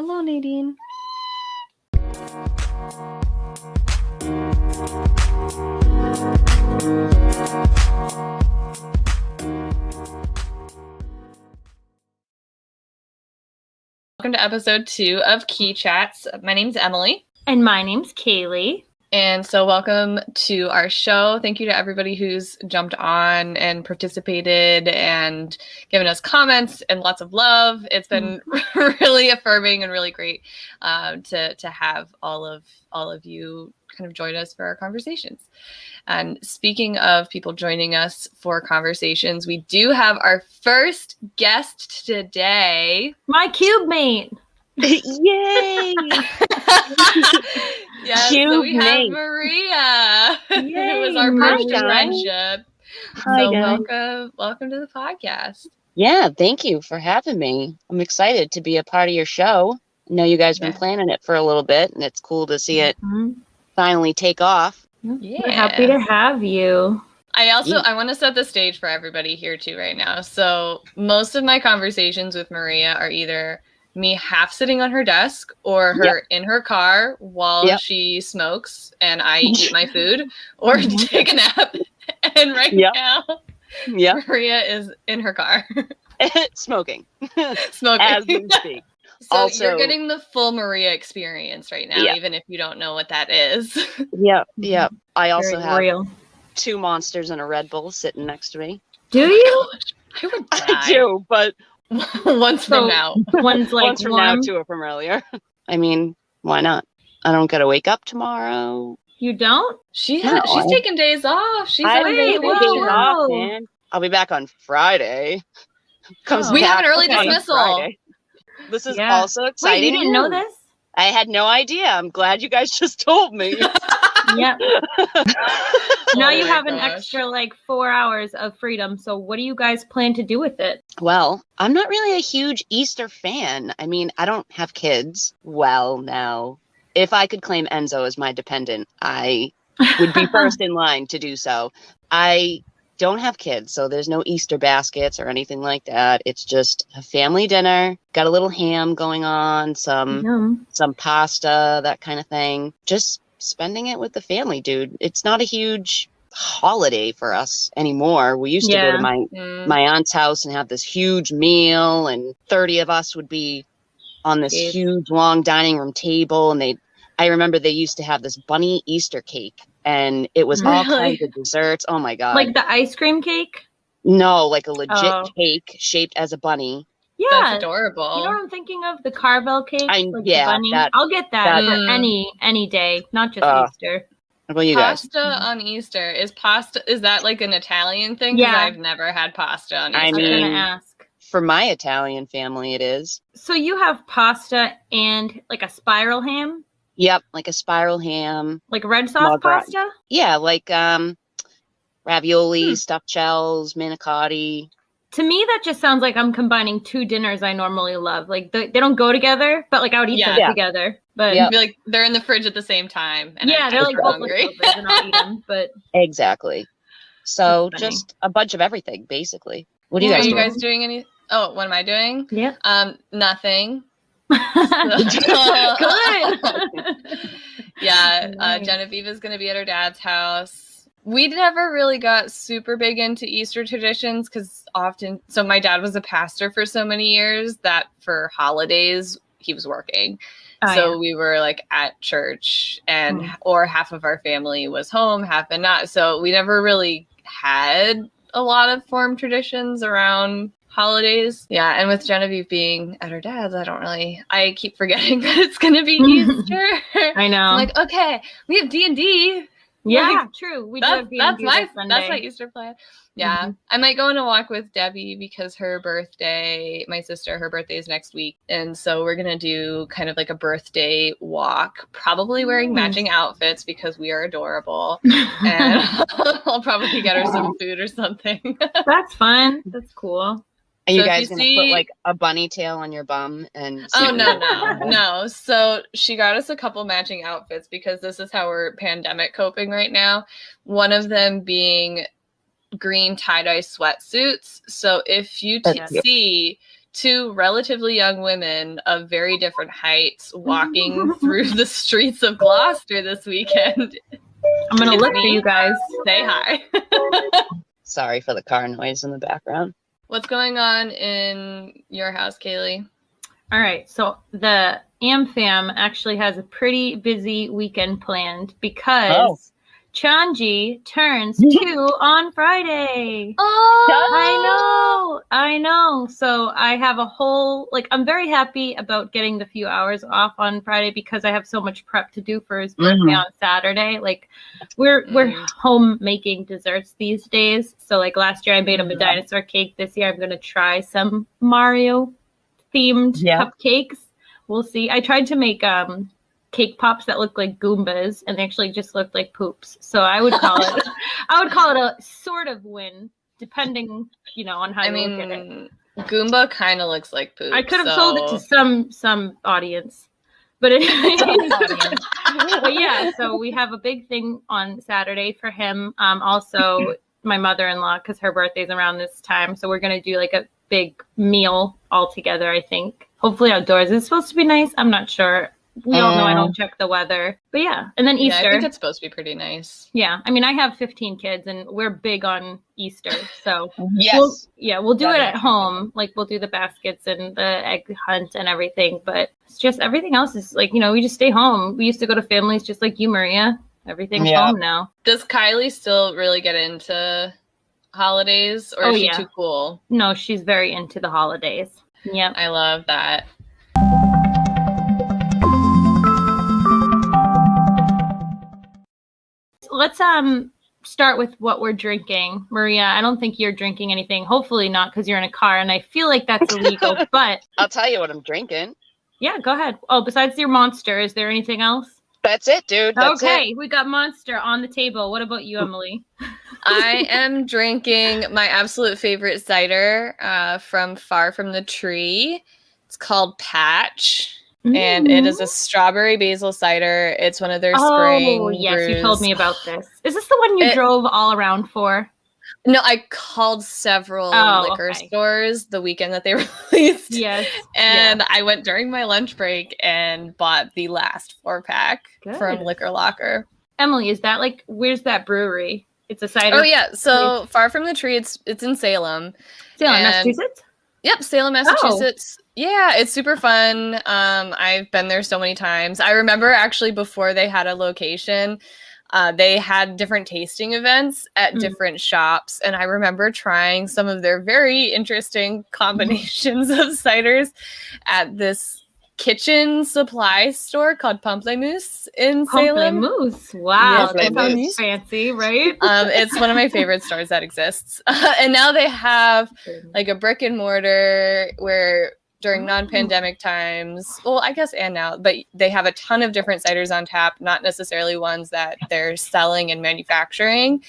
Hello, Nadine. Welcome to episode 2 of Key Chats. My name's Emily. And my name's Kaylee. And so welcome to our show. Thank you to everybody who's jumped on and participated and given us comments and lots of love. It's been really affirming and really great to have all of you kind of join us for our conversations. And speaking of people joining us for conversations, we do have our first guest today. My cube mate. Yay! Yes, so we have Maria, who is our bridge to friendship. Hi, so guys. welcome to the podcast. Yeah, thank you for having me. I'm excited to be a part of your show. I know you guys have been planning it for a little bit, and it's cool to see it finally take off. Yeah. We're happy to have you. I want to set the stage for everybody here too right now. So most of my conversations with Maria are either me half sitting on her desk or her in her car while she smokes and I eat my food or take a nap. And right now, Maria is in her car. Smoking. As we speak. So also, you're getting the full Maria experience right now, even if you don't know what that is. Yeah. I also have 2 Monsters and a Red Bull sitting next to me. Do you? I would die. I do, but once from now. One's like once from now, 2 are from earlier. I mean, why not? I don't gotta wake up tomorrow. You don't? She's taking days off. She's days off, man. I'll be back on Friday. We have an early dismissal. This is also exciting. Wait, you didn't know this? I had no idea. I'm glad you guys just told me. Yep. Now you have an extra 4 hours of freedom. So what do you guys plan to do with it? Well, I'm not really a huge Easter fan. I mean, I don't have kids. Well, now, if I could claim Enzo as my dependent, I would be first in line to do so. I don't have kids, so there's no Easter baskets or anything like that. It's just a family dinner. Got a little ham going on, some pasta, that kind of thing. Just spending it with the family, dude. It's not a huge holiday for us anymore. We used to go to my aunt's house and have this huge meal, and 30 of us would be on this huge long dining room table, and I remember they used to have this bunny Easter cake, and it was all kinds of desserts. Oh my god. Like the ice cream cake? No, like a legit cake shaped as a bunny. Yeah, that's adorable. You know what I'm thinking of? The Carvel cake. The bunny. I'll get that for any day, not just Easter. How about you guys? Pasta on Easter is that like an Italian thing? Yeah, I've never had pasta on Easter. I mean, I'm gonna ask. For my Italian family, it is. So you have pasta and like a spiral ham? Yep, like a spiral ham. Like red sauce pasta? Yeah, like ravioli, stuffed shells, manicotti. To me, that just sounds like I'm combining 2 dinners I normally love. Like they don't go together, but like I would eat them together. But I feel like they're in the fridge at the same time. And they're like both hungry. And I'll eat them, but exactly. So just a bunch of everything, basically. What do you guys? Are you guys doing any? Oh, what am I doing? Yeah. Nothing. Good. Genevieve is going to be at her dad's house. We never really got super big into Easter traditions because so my dad was a pastor for so many years that for holidays he was working. We were like at church or half of our family was home, half and not. So we never really had a lot of formed traditions around holidays. Yeah, and with Genevieve being at her dad's, I keep forgetting that it's going to be Easter. I know. I'm like, okay, we have D&D. Yeah, true. We do have D&D that's my Easter plan. Yeah, I might go on a walk with Debbie because her birthday is next week. And so we're going to do kind of like a birthday walk, probably wearing matching outfits because we are adorable. And I'll probably get her some food or something. That's fun. That's cool. Are you guys going to put like a bunny tail on your bum? No. So she got us a couple matching outfits because this is how we're pandemic coping right now. One of them being green tie-dye sweatsuits. So if you see two relatively young women of very different heights walking through the streets of Gloucester this weekend. I'm going to look for you guys. Say hi. Sorry for the car noise in the background. What's going on in your house, Kaylee? All right. So the AmFam actually has a pretty busy weekend planned because Chanji turns 2 on Friday. Oh, I know. So I have a whole, I'm very happy about getting the few hours off on Friday because I have so much prep to do for his birthday on Saturday. We're home making desserts these days. So last year I made him a dinosaur cake. This year I'm going to try some Mario themed cupcakes. We'll see. I tried to make cake pops that look like Goombas, and they actually just looked like poops. So I would call it a sort of win, depending, on how you look at it. Goomba kind of looks like poop. I could have sold it to some audience, but but yeah. So we have a big thing on Saturday for him. Also, my mother-in-law, because her birthday's around this time, so we're gonna do a big meal all together. I think hopefully outdoors. It's supposed to be nice. I'm not sure. We all know I don't check the weather. But yeah. And then Easter. Yeah, I think it's supposed to be pretty nice. Yeah. I mean, I have 15 kids and we're big on Easter. So yes. We'll do it at home. We'll do the baskets and the egg hunt and everything. But it's just everything else is we just stay home. We used to go to families just like you, Maria. Everything's home now. Does Kylie still really get into holidays or is she too cool? No, she's very into the holidays. Yep. I love that. Let's start with what we're drinking. Maria, I don't think you're drinking anything. Hopefully not, because you're in a car, and I feel like that's illegal. But I'll tell you what I'm drinking. Yeah, go ahead. Oh, besides your Monster, is there anything else? That's it, dude. That's it. We got Monster on the table. What about you, Emily? I am drinking my absolute favorite cider from Far From the Tree. It's called Patch. And it is a strawberry basil cider. It's one of their spring brews. You told me about this. Is this the one you drove all around for? No, I called several liquor stores the weekend that they released. Yes. And I went during my lunch break and bought the last 4-pack from Liquor Locker. Emily, is that where's that brewery? It's a cider. Oh, yeah. So Far From the Tree, it's in Salem. Massachusetts? Yep, Salem, Massachusetts. Yeah, it's super fun. I've been there so many times. I remember actually before they had a location, they had different tasting events at different shops. And I remember trying some of their very interesting combinations of ciders at this kitchen supply store called Pamplemousse in Salem. Pamplemousse. Wow, that sounds fancy, right? It's one of my favorite stores that exists. And now they have a brick and mortar where during non-pandemic times, well, I guess and now, but they have a ton of different ciders on tap, not necessarily ones that they're selling and manufacturing.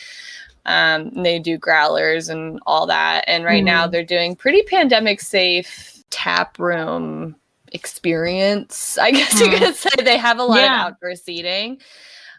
They do growlers and all that. And right now they're doing pretty pandemic safe tap room experience, I guess you could say. They have a lot of outdoor seating.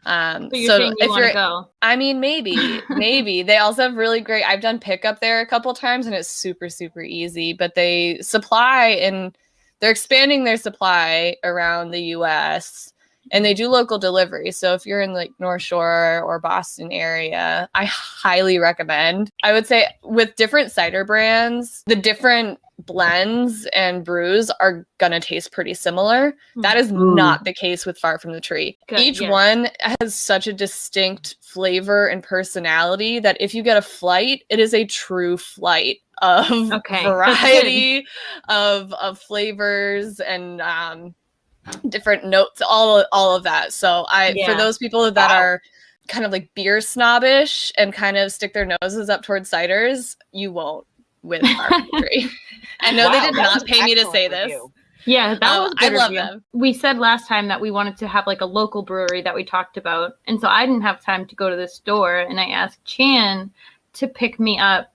So saying you want to go? I mean, maybe. They also have really great, I've done pickup there a couple times and it's super, super easy, but they supply and they're expanding their supply around the US and they do local delivery. So if you're in North Shore or Boston area, I highly recommend. I would say with different cider brands, the different blends and brews are gonna taste pretty similar. That is not the case with Far From the Tree. Each one has such a distinct flavor and personality that if you get a flight, it is a true flight of variety of flavors and different notes, all of that. So for those people that are kind of beer snobbish and kind of stick their noses up towards ciders, you won't with Far From the Tree. I know they did not pay me to say this. Yeah, that was good. I love them. We said last time that we wanted to have a local brewery that we talked about. And so I didn't have time to go to the store. And I asked Chan to pick me up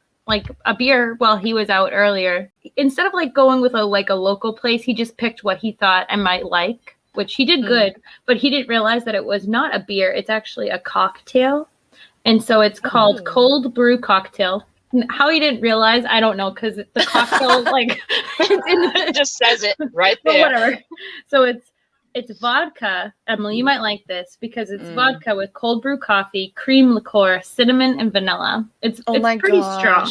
a beer while he was out earlier. Instead of going with a local place, he just picked what he thought I might like, which he did good. But he didn't realize that it was not a beer. It's actually a cocktail. And so it's called Cold Brew Cocktail. How he didn't realize, I don't know, because the cocktail like it's in It just says it right but there. whatever. So it's vodka. Emily, you might like this because it's vodka with cold brew coffee, cream liqueur, cinnamon, and vanilla. It's pretty strong.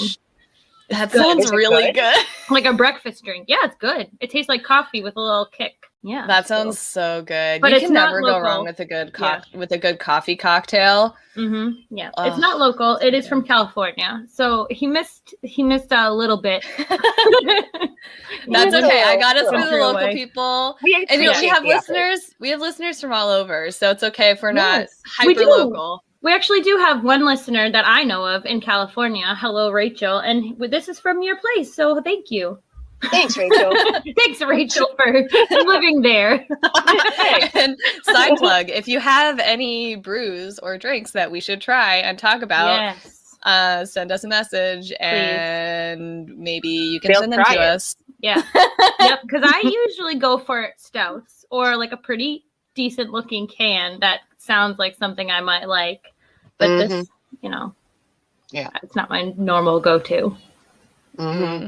That good. sounds Is it really good. Like a breakfast drink. Yeah, it's good. It tastes like coffee with a little kick. Yeah. That sounds so good. But you it's can not never go local. wrong with a good with a good coffee cocktail. Mm-hmm. Yeah. It's not local. It is from California. So he missed a little bit. That's okay. I got us for the Country local away. people. And you know, we have listeners. We have listeners from all over. So it's okay if we're not hyper local. We actually do have one listener that I know of in California. Hello, Rachel. And this is from your place. So thank you. Thanks, Rachel. Thanks, Rachel, for living there. And side plug, if you have any brews or drinks that we should try and talk about, send us a message. Please. And maybe you can send them to us. Yeah. Yep. Because I usually go for stouts or like a pretty decent looking can that sounds like something I might like. But this, you know, it's not my normal go-to. Mm-hmm.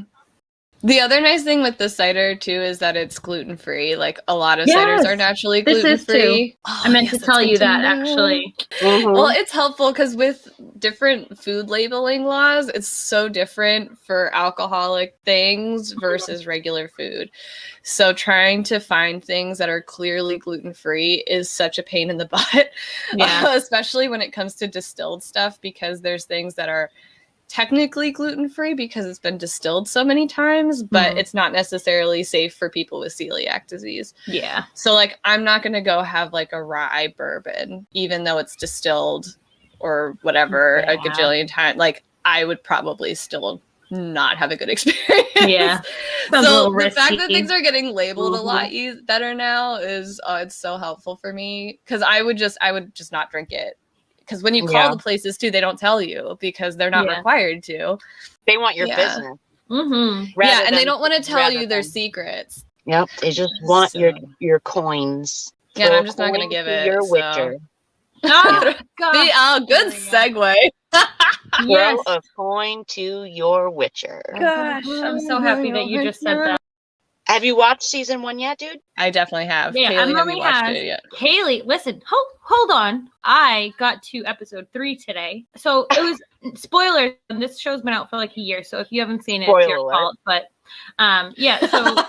The other nice thing with the cider too is that it's gluten-free. Like a lot of ciders are naturally gluten-free. I meant to tell you that actually. Well, it's helpful because with different food labeling laws, it's so different for alcoholic things versus regular food. So trying to find things that are clearly gluten-free is such a pain in the butt. Yeah. Especially when it comes to distilled stuff, because there's things that are technically gluten-free because it's been distilled so many times, but it's not necessarily safe for people with celiac disease. Yeah. So like, I'm not going to go have like a rye bourbon, even though it's distilled or whatever a gajillion times. Like, I would probably still not have a good experience. Yeah. So the fact that things are getting labeled a lot better now is, it's so helpful for me, because I would just not drink it. Because when you call the places too, they don't tell you because they're not required to. They want your business. Mm-hmm. Yeah, and they don't want to tell you their secrets. Yep, they just want your coins. Yeah, and I'm just not going to give it. Your witcher. Oh, God. Good segue. Throw a coin to your witcher. Gosh, I'm so happy that you just said that. Have you watched season 1 yet, dude? I definitely have. Yeah, Kaylee, have you watched it yet? Kaylee, listen, hold on. I got to episode 3 today. So it was spoilers. And this show's been out for like a year. So if you haven't seen it, it's your fault. But so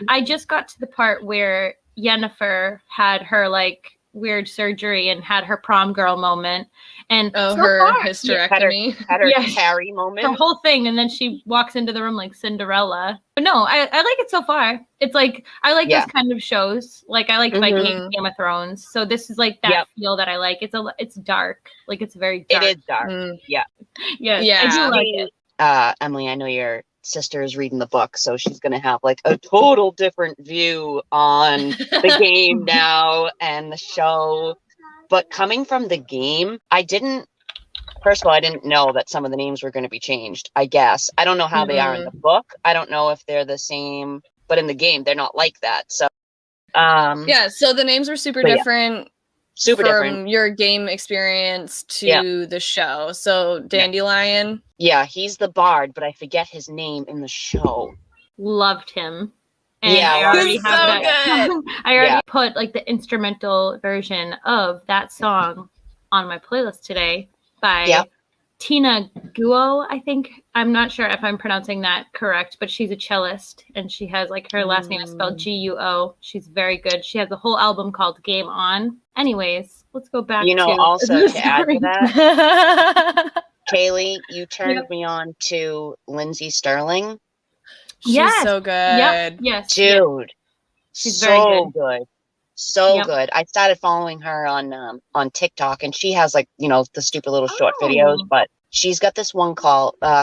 I just got to the part where Yennefer had her like weird surgery and had her prom girl moment, and her hysterectomy, had her Carrie moment, the whole thing, and then she walks into the room like Cinderella. But no, I like it so far. It's like I like those kind of shows. Like I like Vikings, Game of Thrones. So this is like that feel that I like. It's dark. Like it's very dark. It is dark. Yeah. I do like it. Emily, I know your sister is reading the book, so she's going to have like a total different view on the game now and the show. But coming from the game, first of all, I didn't know that some of the names were going to be changed, I guess. I don't know how they are in the book. I don't know if they're the same, but in the game, they're not like that. So, so the names were super different. Super from different. Your game experience to the show. So Dandelion. Yeah, he's the bard, but I forget his name in the show. Loved him. And I already have that. I already put like the instrumental version of that song on my playlist today by Tina Guo, I think. I'm not sure if I'm pronouncing that correct, but she's a cellist and she has like her last name is spelled Guo. She's very good. She has a whole album called Game On. Anyways, let's go back to also to add to that, Kaylee, you turned me on to Lindsay Sterling. She's so good. Yep. Yes. Dude. She's very good. So good. I started following her on TikTok, and she has like, the stupid little short videos, but she's got this one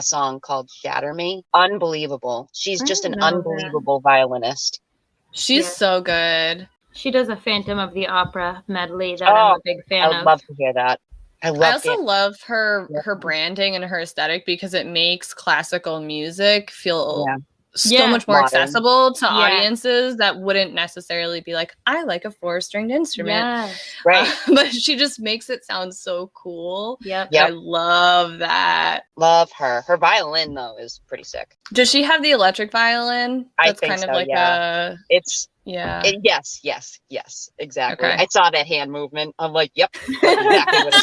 song called Shatter Me. Unbelievable. She's just an unbelievable violinist. She's so good. She does a Phantom of the Opera medley that I'm a big fan of. I would love to hear that. I also love her branding and her aesthetic because it makes classical music feel so much more modern. accessible to audiences that wouldn't necessarily be like, I like a 4-stringed instrument. Yeah. Right. But she just makes it sound so cool. Yep. I love that. Love her. Her violin, though, is pretty sick. Does she have the electric violin? I That's think kind so, of like yeah. It's yes, exactly. Okay. I saw that hand movement. I'm like, yep, that's exactly what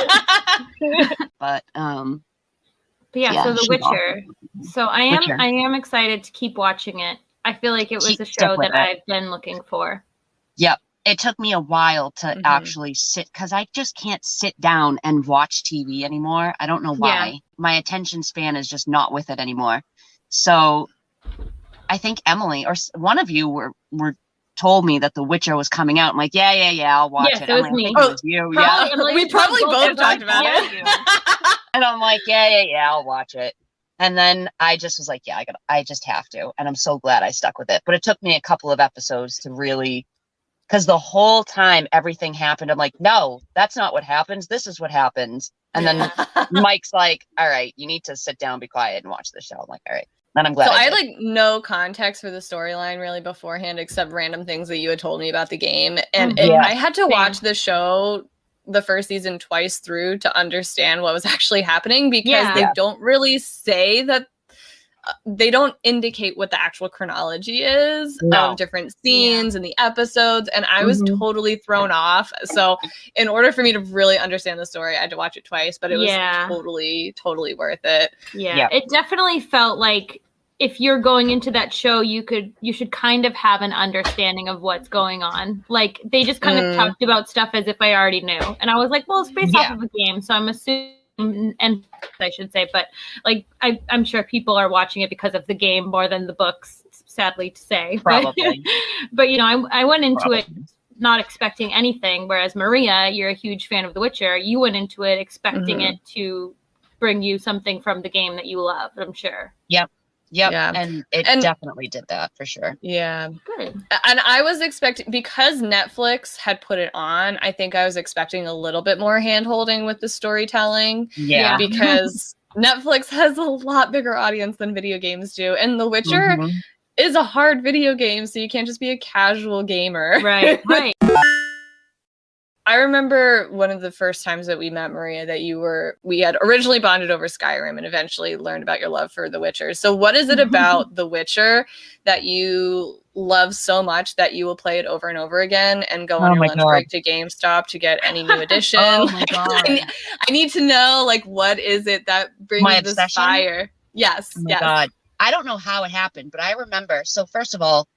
it is. But yeah, so The she's Witcher. awesome. So I am excited to keep watching it. I feel like it was a show that I've been looking for. Yep. It took me a while to actually sit, because I just can't sit down and watch TV anymore. I don't know why. Yeah. My attention span is just not with it anymore. So I think Emily or one of you were told me that The Witcher was coming out. I'm like, yeah, I'll watch it. It was me. It was you. Yeah. We probably both talked about it. And I'm like, yeah, I'll watch it. And then I just was like, I just have to. And I'm so glad I stuck with it. But it took me a couple of episodes to really, because the whole time everything happened, I'm like, no, that's not what happens. This is what happens. And then Mike's like, all right, you need to sit down, be quiet, and watch the show. I'm like, all right. And I'm glad. So I had like no context for the storyline really beforehand, except random things that you had told me about the game. And I had to watch the show, the first season, twice through to understand what was actually happening, because they don't really say that. They don't indicate what the actual chronology is of different scenes in the episodes. And I was totally thrown off. So in order for me to really understand the story, I had to watch it twice, but it was totally worth it. Yeah. It definitely felt like if you're going into that show, you should kind of have an understanding of what's going on. Like they just kind of talked about stuff as if I already knew. And I was like, well, it's based off of a game. So I'm assuming, and I should say, but like I'm sure people are watching it because of the game more than the books, sadly to say. Probably. But you know, I went into it not expecting anything, whereas Maria, you're a huge fan of The Witcher. You went into it expecting it to bring you something from the game that you love, I'm sure. Yep. And it definitely did that for sure. Yeah. Good. And I was expecting, because Netflix had put it on, I think I was expecting a little bit more hand-holding with the storytelling. Yeah. Because Netflix has a lot bigger audience than video games do. And The Witcher is a hard video game, so you can't just be a casual gamer. Right. I remember one of the first times that we met, Maria, that we had originally bonded over Skyrim and eventually learned about your love for The Witcher. So what is it about The Witcher that you love so much that you will play it over and over again and go on your lunch break to GameStop to get any new edition? Oh my God. I need to know, like, what is it that brings this fire? Yes. Oh my God. I don't know how it happened, but I remember. So first of all,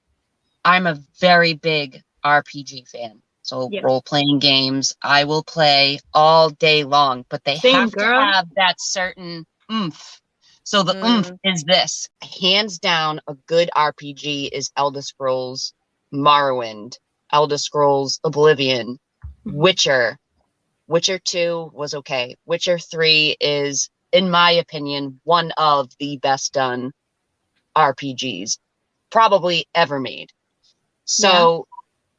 I'm a very big RPG fan. So role-playing games, I will play all day long, but they have to have that certain oomph. So the oomph is this. Hands down, a good RPG is Elder Scrolls Morrowind, Elder Scrolls Oblivion, Witcher. Witcher 2 was okay. Witcher 3 is, in my opinion, one of the best done RPGs probably ever made. So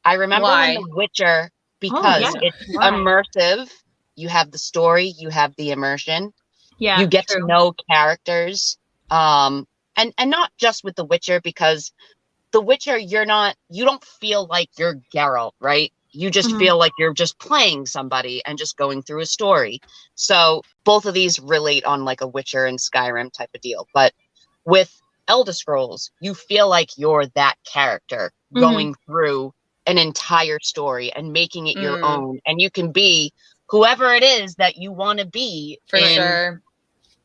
I remember when The Witcher, because it's immersive. You have the story, you have the immersion. Yeah, you get to know characters. And not just with The Witcher, because The Witcher, you don't feel like you're Geralt, right? You just feel like you're just playing somebody and just going through a story. So both of these relate on like a Witcher and Skyrim type of deal. But with Elder Scrolls, you feel like you're that character going through an entire story and making it your own, and you can be whoever it is that you want to be for sure.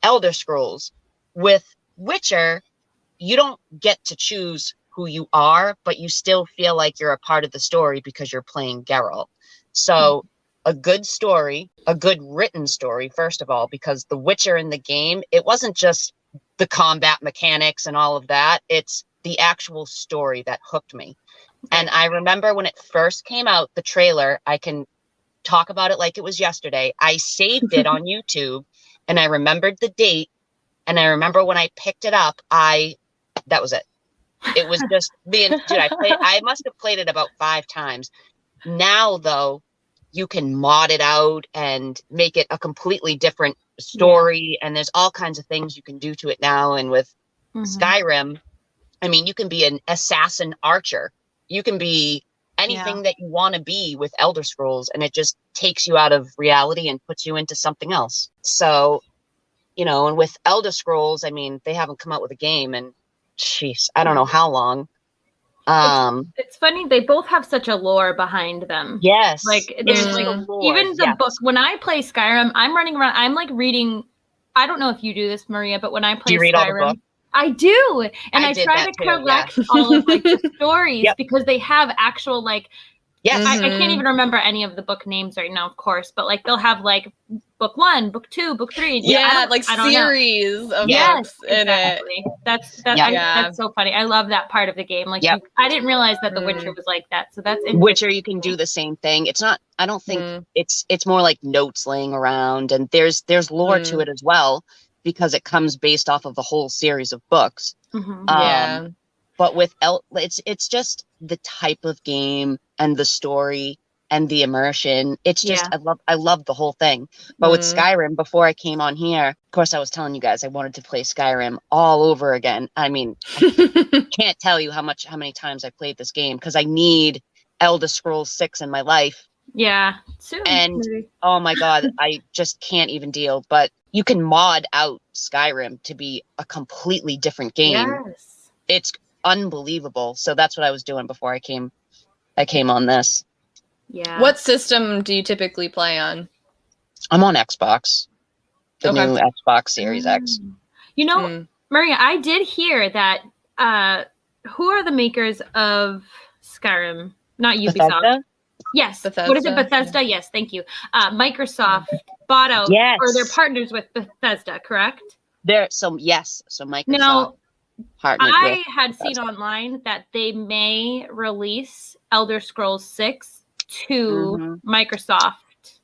Elder Scrolls. With Witcher, you don't get to choose who you are, but you still feel like you're a part of the story because you're playing Geralt. So a good story, a good written story, first of all, because The Witcher in the game, it wasn't just the combat mechanics and all of that, it's the actual story that hooked me. And I remember when it first came out, the trailer, I can talk about it like it was yesterday. I saved it on YouTube and I remembered the date. And I remember when I picked it up, that was it. It was just I must have played it about 5 times. Now, though, you can mod it out and make it a completely different story. And there's all kinds of things you can do to it now. And with Skyrim, I mean, you can be an assassin archer. You can be anything that you want to be with Elder Scrolls, and it just takes you out of reality and puts you into something else. So, you know, and with Elder Scrolls, I mean, they haven't come out with a game and jeez, I don't know how long. It's funny, they both have such a lore behind them. Yes. Like there's like like a lore, even the book, when I play Skyrim, I'm running around, I'm like reading, I don't know if you do this, Maria, but when I play Do you read all the Skyrim, books? I do. And I did try that to too, collect all of like the stories Yep. because they have actual like Yes. I can't even remember any of the book names right now, of course, but like they'll have like book 1, book 2, book 3. Yeah, like series of books in exactly. it. That's so funny. I love that part of the game. Like I didn't realize that The Witcher was like that. So that's interesting. Witcher, you can do the same thing. It's not, I don't think it's more like notes laying around, and there's lore to it as well, because it comes based off of the whole series of books. But with it's just the type of game and the story and the immersion. It's just I love the whole thing. But with Skyrim, before I came on here, of course I was telling you guys I wanted to play Skyrim all over again. I mean, I can't tell you how many times I played this game, because I need Elder Scrolls 6 in my life. Yeah. Soon. And oh my god, I just can't even deal. But you can mod out Skyrim to be a completely different game. Yes. It's unbelievable. So that's what I was doing before I came on this. Yeah. What system do you typically play on? I'm on Xbox. The new Xbox Series X. You know, Maria, I did hear that who are the makers of Skyrim? Not Ubisoft. Bethesda? Yes. Bethesda? What is it? Bethesda? Yes, thank you. Microsoft bought out, or they're partners with Bethesda, correct? So Microsoft. Now, partnered I had seen online that they may release Elder Scrolls 6 to Microsoft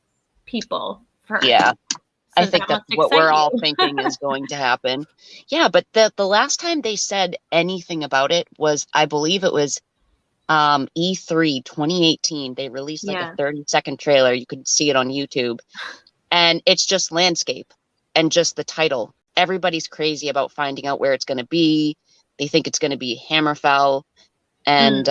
people first. Yeah. So I think that's what we're all thinking is going to happen. Yeah, but the last time they said anything about it was, I believe it was E3 2018. They released like a 30-second trailer. You could see it on YouTube. And it's just landscape and just the title. Everybody's crazy about finding out where it's going to be. They think it's going to be Hammerfell. And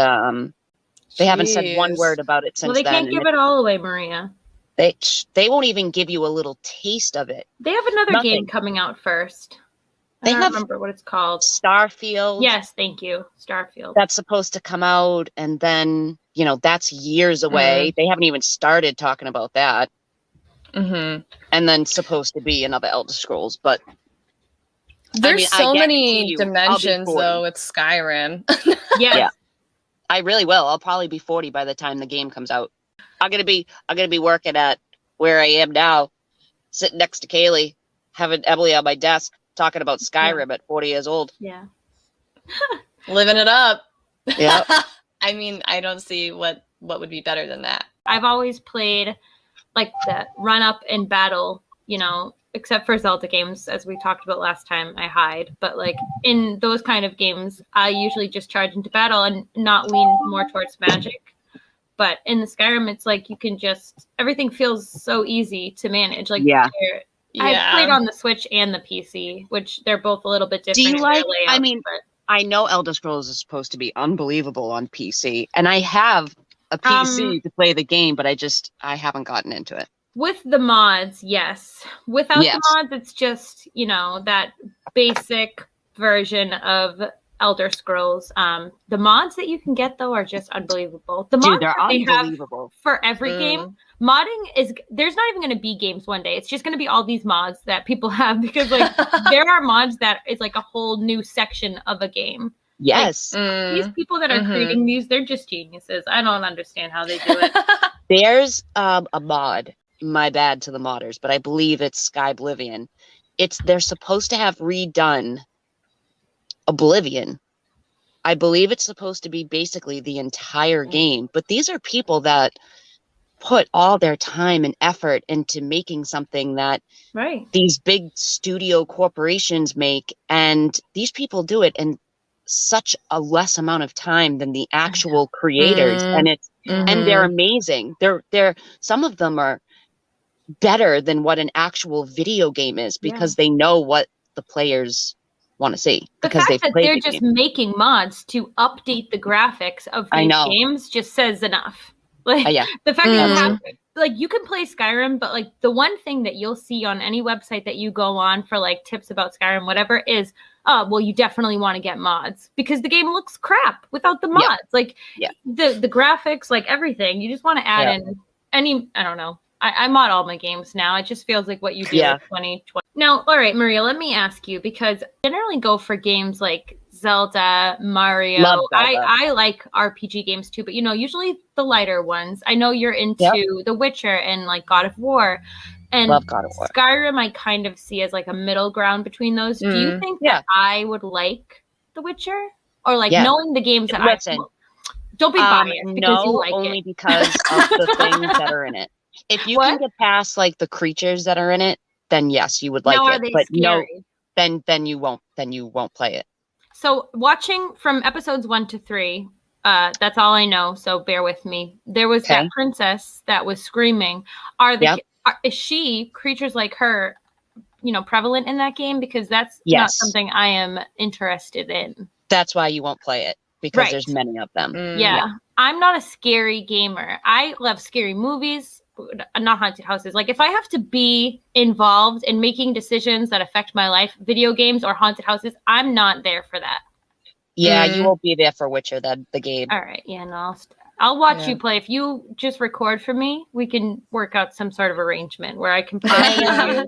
they haven't said one word about it since then. Well, they can't give it all away, Maria. They won't even give you a little taste of it. They have another game coming out first. I don't remember what it's called. Starfield. Yes, thank you. Starfield. That's supposed to come out, and then, you know, that's years away. They haven't even started talking about that. And then supposed to be another Elder Scrolls, but there's so many dimensions though with Skyrim. Yeah. I really will. I'll probably be 40 by the time the game comes out. I'm gonna be working at where I am now, sitting next to Kaylee, having Emily on my desk, talking about Skyrim at 40 years old. Yeah. Living it up. Yeah. I mean, I don't see what would be better than that. I've always played like the run up and battle, you know, except for Zelda games, as we talked about last time, I hide. But like in those kind of games, I usually just charge into battle and not lean more towards magic. But in the Skyrim, it's like you can just, everything feels so easy to manage. Like I've played on the Switch and the PC, which they're both a little bit different. Do you like, I mean, I know Elder Scrolls is supposed to be unbelievable on PC, and I have a PC to play the game, but I haven't gotten into it. With the mods, yes. Without the mods, it's just, you know, that basic version of Elder Scrolls. The mods that you can get, though, are just unbelievable. The mods they're unbelievable. For every game. Modding is, there's not even going to be games one day. It's just going to be all these mods that people have, because like there are mods that is like a whole new section of a game. Yes. Like, these people that are creating these, they're just geniuses. I don't understand how they do it. There's a mod, my bad to the modders, but I believe it's Skyblivion. They're supposed to have redone Oblivion. I believe it's supposed to be basically the entire game, but these are people that put all their time and effort into making something that these big studio corporations make, and these people do it in such a less amount of time than the actual creators, and it's and they're amazing. They're some of them are better than what an actual video game is, because they know what the players want to see The because fact they've that played they're the just game. making mods to update the graphics of I these know. games just says enough. Like Yeah. the fact that you Mm. have, like, you can play Skyrim, but like the one thing that you'll see on any website that you go on for like tips about Skyrim, whatever, is well, you definitely want to get mods because the game looks crap without the mods. Like the graphics, like everything. You just want to add in any, I don't know. I mod all my games now. It just feels like what you do in 2020. Now, all right, Maria, let me ask you, because I generally go for games like Zelda, Mario. Love Zelda. I like RPG games too, but usually the lighter ones. I know you're into The Witcher and like God of War. And Love God of War. Skyrim I kind of see as like a middle ground between those. Do you think that I would like The Witcher? Or like knowing the games that don't be biased because you like only it. because of the things that are in it. If you can get past like the creatures that are in it, then yes, you would like now, it. are they but scary? No, then you won't play it. So watching from episodes 1 to 3, that's all I know. So bear with me. There was that princess that was screaming. Is she, creatures like her, prevalent in that game? Because that's not something I am interested in. That's why you won't play it, because there's many of them. Yeah. I'm not a scary gamer. I love scary movies, not haunted houses. Like if I have to be involved in making decisions that affect my life, video games or haunted houses, I'm not there for that. Yeah, you won't be there for Witcher, the game. All right. Yeah, no, I'll watch you play. If you just record for me, we can work out some sort of arrangement where I can play.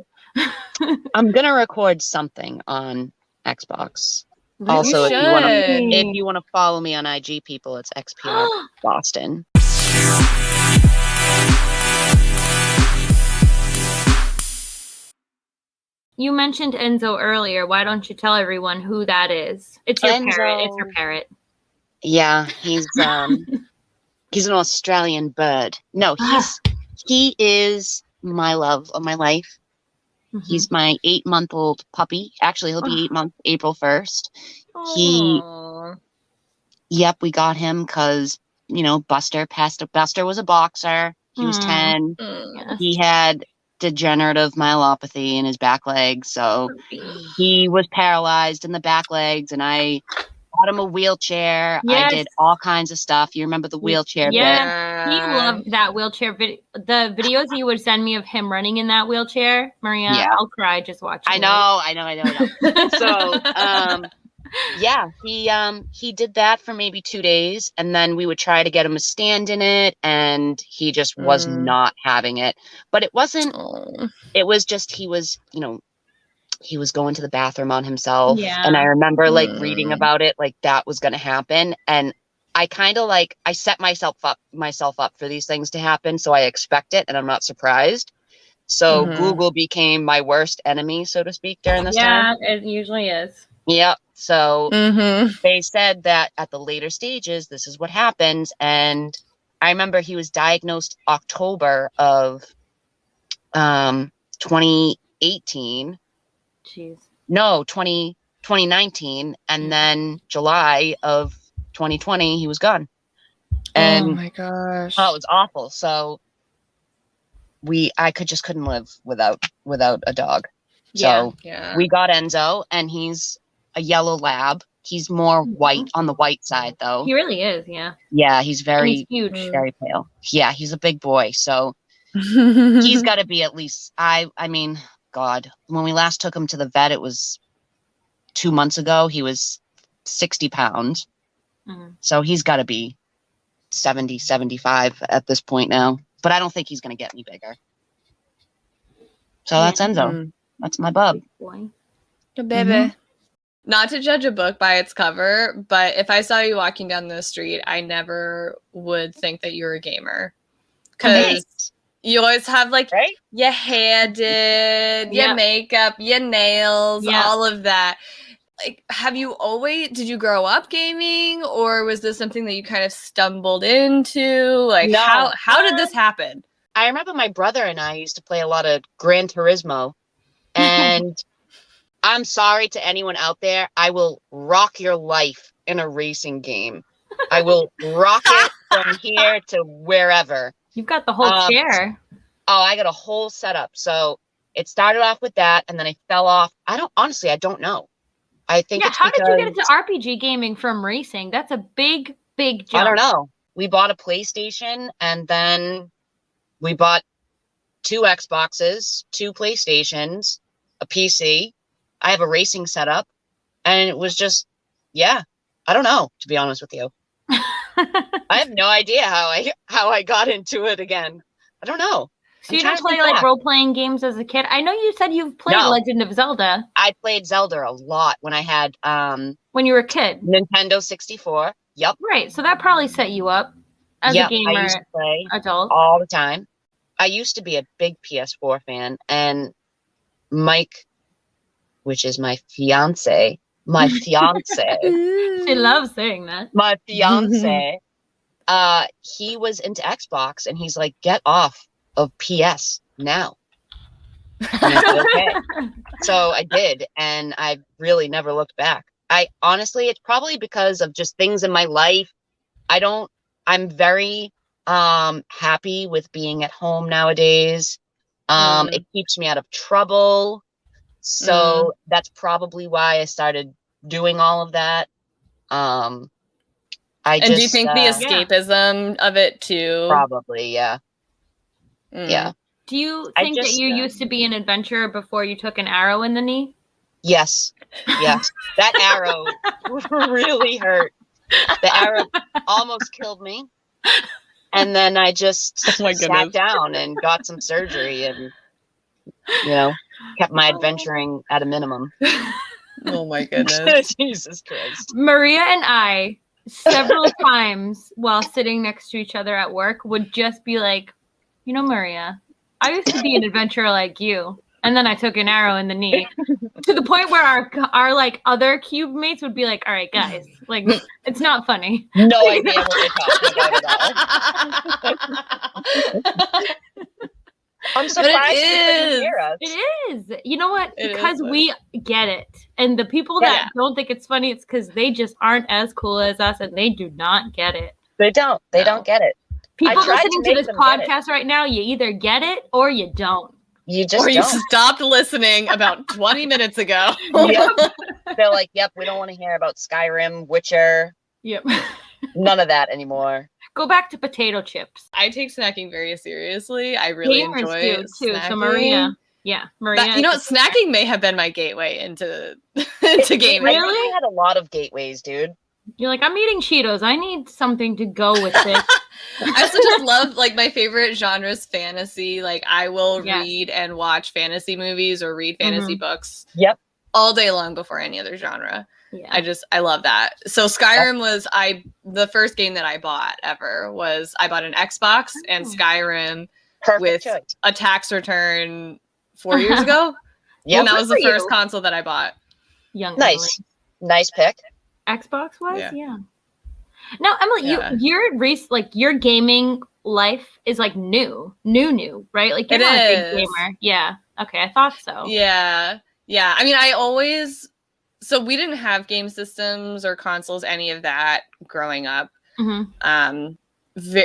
I'm gonna record something on Xbox. Really? Also, if you want to follow me on IG, people, it's XPR Boston. You mentioned Enzo earlier. Why don't you tell everyone who that is? It's your parrot. It's your parrot. Yeah, he's he's an Australian bird. No, he is my love of my life. Mm-hmm. He's my 8-month-old puppy. Actually, he'll be 8 months April 1st. We got him because Buster was a boxer. He was 10. Yes. He had degenerative myelopathy in his back legs, so he was paralyzed in the back legs, and I got him a wheelchair. I did all kinds of stuff. You remember the wheelchair bit? He loved that wheelchair. The videos you would send me of him running in that wheelchair, Maria, I'll cry just watching. I know. So he did that for maybe 2 days, and then we would try to get him a stand in it, and he just was not having it. But it wasn't. It was just he was going to the bathroom on himself, and I remember reading about it, that was going to happen, and I kind of I set myself up for these things to happen, so I expect it, and I'm not surprised. So Google became my worst enemy, so to speak, during this time. Yeah, it usually is. Yep. So they said that at the later stages, this is what happens. And I remember he was diagnosed October of 2018. Jeez. No, 2019. And then July of 2020, he was gone. And oh my gosh. Oh, it was awful. So I couldn't live without a dog. So we got Enzo, and he's a yellow lab. He's more white on the white side, though. He really is, yeah. Yeah, he's very huge, very pale. Yeah, he's a big boy, so he's got to be at least. I mean, God, when we last took him to the vet, it was 2 months ago. He was 60 pounds, so he's got to be 70, 75 at this point now. But I don't think he's going to get any bigger. So that's Enzo. That's my bub. Boy. Good baby. Not to judge a book by its cover, but if I saw you walking down the street, I never would think that you were a gamer. Because you always have your hair did, your makeup, your nails, all of that. Did you grow up gaming, or was this something that you kind of stumbled into? No. How did this happen? I remember my brother and I used to play a lot of Gran Turismo, and I'm sorry to anyone out there. I will rock your life in a racing game. I will rock it from here to wherever. You've got the whole chair. Oh, I got a whole setup. So it started off with that, and then I fell off. I don't know. I think it's how because... did you get into RPG gaming from racing? That's a big jump. I don't know. We bought a PlayStation, and then we bought 2 Xboxes, 2 PlayStations, a PC. I have a racing setup, and it was just, yeah. I don't know, to be honest with you. I have no idea how I got into it again. I don't know. So you don't play like role-playing games as a kid? I know you said you've played Legend of Zelda. I played Zelda a lot when I had when you were a kid. Nintendo 64. Yep. Right. So that probably set you up as a gamer. I used to play adult all the time. I used to be a big PS4 fan, and Mike, which is my fiance. She loves saying that. My fiance, he was into Xbox, and he's like, get off of PS now. And I said, okay. So I did, and I really never looked back. I honestly, it's probably because of just things in my life. I'm very happy with being at home nowadays. It keeps me out of trouble. So that's probably why I started doing all of that. Do you think the escapism of it too? Probably, yeah. Yeah. Do you think that you used to be an adventurer before you took an arrow in the knee? Yes. Yes. That arrow really hurt. The arrow almost killed me. And then I just sat down and got some surgery and, kept my adventuring at a minimum. Oh my goodness. Jesus Christ. Maria and I, several times while sitting next to each other at work, would just be like, Maria, I used to be an adventurer like you. And then I took an arrow in the knee to the point where our like other cube mates would be like, all right, guys, like, it's not funny. No idea what you're talking about at all. I'm surprised you couldn't hear us. It is. You know what? Because we get it. And the people that don't think it's funny, it's because they just aren't as cool as us and they do not get it. They don't. They don't get it. People listening to this podcast right now, you either get it or you don't. You just or you stopped listening about 20 minutes ago. Yep. They're like, yep, we don't want to hear about Skyrim, Witcher. Yep. None of that anymore. Go back to potato chips. I take snacking very seriously. I really enjoy it too. So Maria. Snacking may have been my gateway into gaming. Really? I had a lot of gateways, dude. You're like, I'm eating Cheetos. I need something to go with this. I also just love, like, my favorite genre is fantasy. Like, I will read and watch fantasy movies or read fantasy books all day long before any other genre. Yeah. I love that. So Skyrim was the first game that I bought ever was I bought an Xbox and Skyrim with a tax return 4 years ago. Yeah, and that was the first console that I bought. Nice pick. Xbox wise, yeah. Now, Emily, your gaming life is like new, right? Like you're not a big gamer. Yeah. Okay, I thought so. Yeah. I mean, so we didn't have game systems or consoles, any of that growing up. Mm-hmm.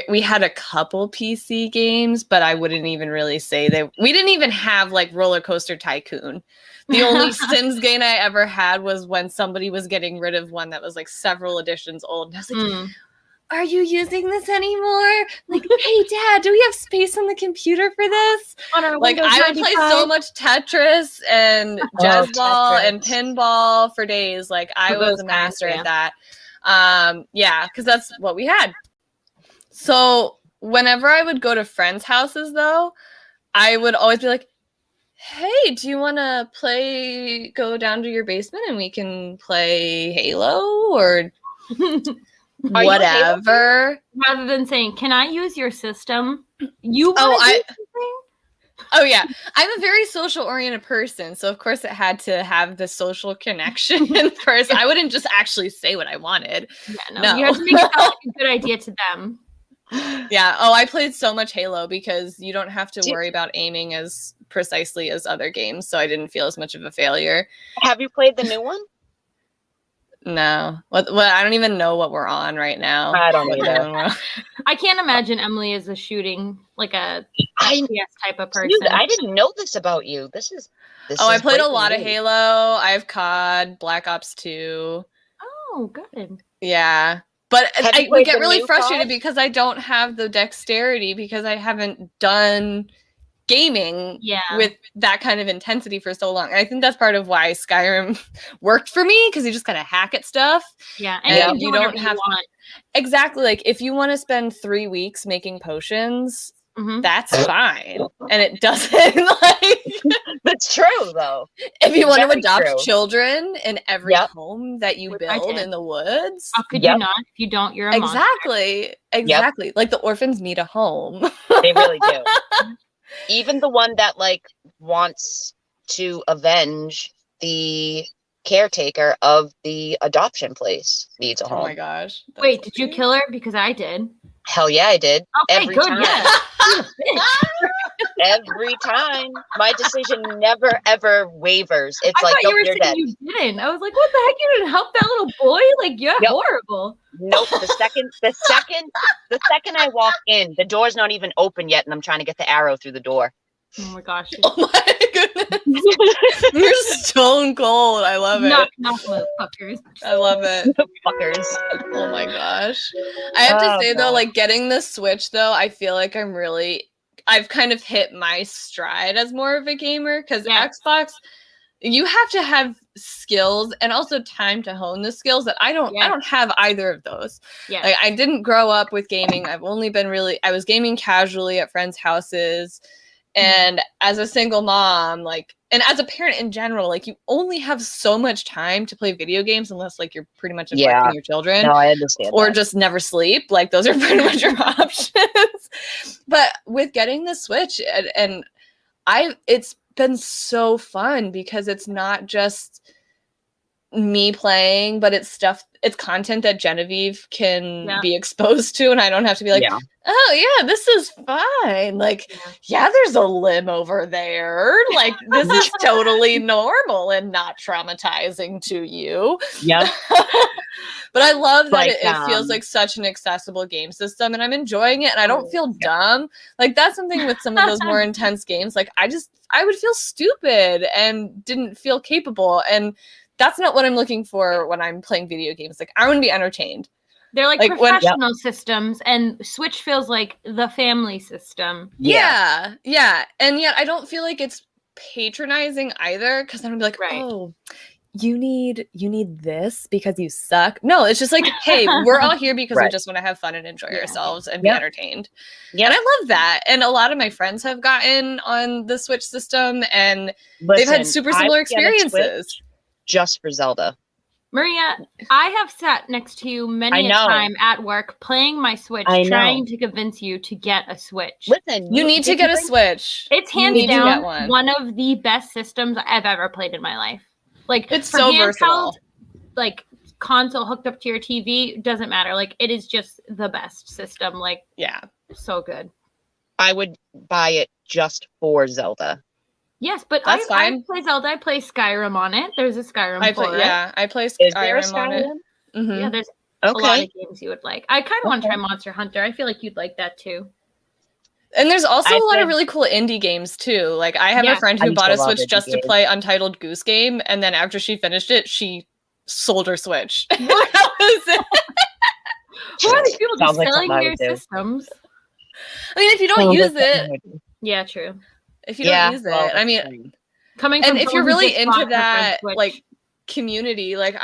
We had a couple PC games, but I wouldn't even really say we didn't even have like Roller Coaster Tycoon. The only Sims game I ever had was when somebody was getting rid of one that was like several editions old. And I was like, are you using this anymore? Like, hey, Dad, do we have space on the computer for this? Like, I would play so much Tetris and Jazzball and pinball for days. Like, I was a master at that. Because that's what we had. So whenever I would go to friends' houses, though, I would always be like, hey, do you want to go down to your basement and we can play Halo or whatever? Rather than saying, can I use your system? Oh, yeah. I'm a very social-oriented person, so of course it had to have the social connection first. I wouldn't just actually say what I wanted. Yeah, no. You have to make it sound like a good idea to them. Yeah. Oh, I played so much Halo because you don't have to worry about aiming as precisely as other games, so I didn't feel as much of a failure. Have you played the new one? No. What? I don't even know what we're on right now. I don't either. I can't imagine Emily is a shooting, like a I FPS type of person. Dude, I didn't know this about you. This is I played a breaking lot of news. Halo. I have COD, Black Ops 2. Oh, good. Yeah. But Have you I would played get the really new frustrated COD? because I don't have the dexterity because I haven't done gaming with that kind of intensity for so long. And I think that's part of why Skyrim worked for me, because you just kind of hack at stuff. Yeah, and you don't have you want. Exactly. Like if you want to spend 3 weeks making potions, that's fine. And it doesn't That's true though. If you want to adopt children in every home that you Which build in the woods. How could you not? If you don't, you're a monster. Exactly. Like the orphans need a home. They really do. Even the one that like wants to avenge the caretaker of the adoption place needs a home. Oh my gosh. Wait, did you kill her? Because I did. Hell yeah, I did. Okay, every good. time. Yeah. Every time. My decision never ever wavers. It's I like, thought you were you're saying dead. you didn't. I was like, what the heck? You didn't help that little boy? Like, you're horrible. Nope. The second I walk in, the door's not even open yet, and I'm trying to get the arrow through the door. Oh my gosh. Oh my goodness. You're stone cold. I love it. Knock, motherfuckers. I love it. Fuckers. Oh my gosh. I have to say though, like getting the Switch though, I feel like I've kind of hit my stride as more of a gamer, because Xbox, you have to have skills and also time to hone the skills that I don't have either of those. Like I didn't grow up with gaming. I've only been I was gaming casually at friends' houses. And as a single mom, like, and as a parent in general, like you only have so much time to play video games unless like you're pretty much neglecting your children. No, I understand. Or just never sleep. Like those are pretty much your options. But with getting the Switch and it's been so fun because it's not just me playing, but it's content that Genevieve can be exposed to, and I don't have to be like, oh yeah, this is fine. Like, there's a limb over there. Like, this is totally normal and not traumatizing to you. Yeah. But I love that it feels like such an accessible game system, and I'm enjoying it, and I don't feel dumb. Like, that's something with some of those more intense games. Like, I would feel stupid and didn't feel capable, and that's not what I'm looking for when I'm playing video games. Like, I want to be entertained. They're like professional systems, and Switch feels like the family system. Yeah. And yet I don't feel like it's patronizing either, because I'm gonna be like, oh, you need this because you suck. No, it's just like, hey, we're all here because we just want to have fun and enjoy ourselves and be entertained. Yeah. And I love that. And a lot of my friends have gotten on the Switch system, and they've had super similar experiences. Just for Zelda. Maria, I have sat next to you many a time at work playing my Switch, trying to convince you to get a Switch. Listen, you need to get a Switch. It's hands down one of the best systems I've ever played in my life. Like, it's so versatile. Like, console hooked up to your TV, doesn't matter. Like, it is just the best system. Like, so good. I would buy it just for Zelda. Yes, but I play Zelda. I play Skyrim on it. There's a Skyrim I play Skyrim on it. Mm-hmm. Yeah, there's a lot of games you would like. I kind of want to try Monster Hunter. I feel like you'd like that too. And there's also a lot of really cool indie games too. Like I have a friend who bought a Switch just to play Untitled Goose Game, and then after she finished it, she sold her Switch. That was it. Who are these people just selling their systems? I mean, if you don't use it. Yeah, true. If you don't use it, I mean, if you're really into that, like, community, like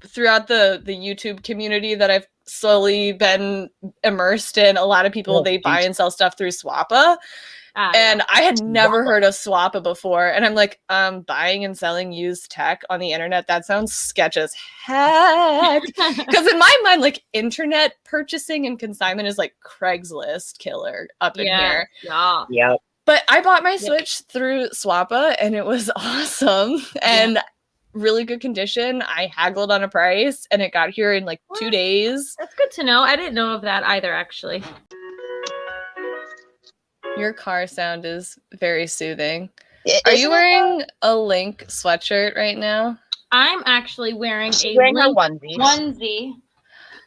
throughout the YouTube community that I've slowly been immersed in, a lot of people, they buy and sell stuff through Swappa. And I had never heard of Swappa before. And I'm like, buying and selling used tech on the internet, that sounds sketch as heck. Because in my mind, like, internet purchasing and consignment is like Craigslist killer up in here. Yeah. But I bought my Switch through Swappa, and it was awesome and really good condition. I haggled on a price, and it got here in like 2 days. That's good to know. I didn't know of that either, actually. Your car sound is very soothing. Are you wearing a Link sweatshirt right now? I'm actually wearing She's a wearing her Link onesie. onesie.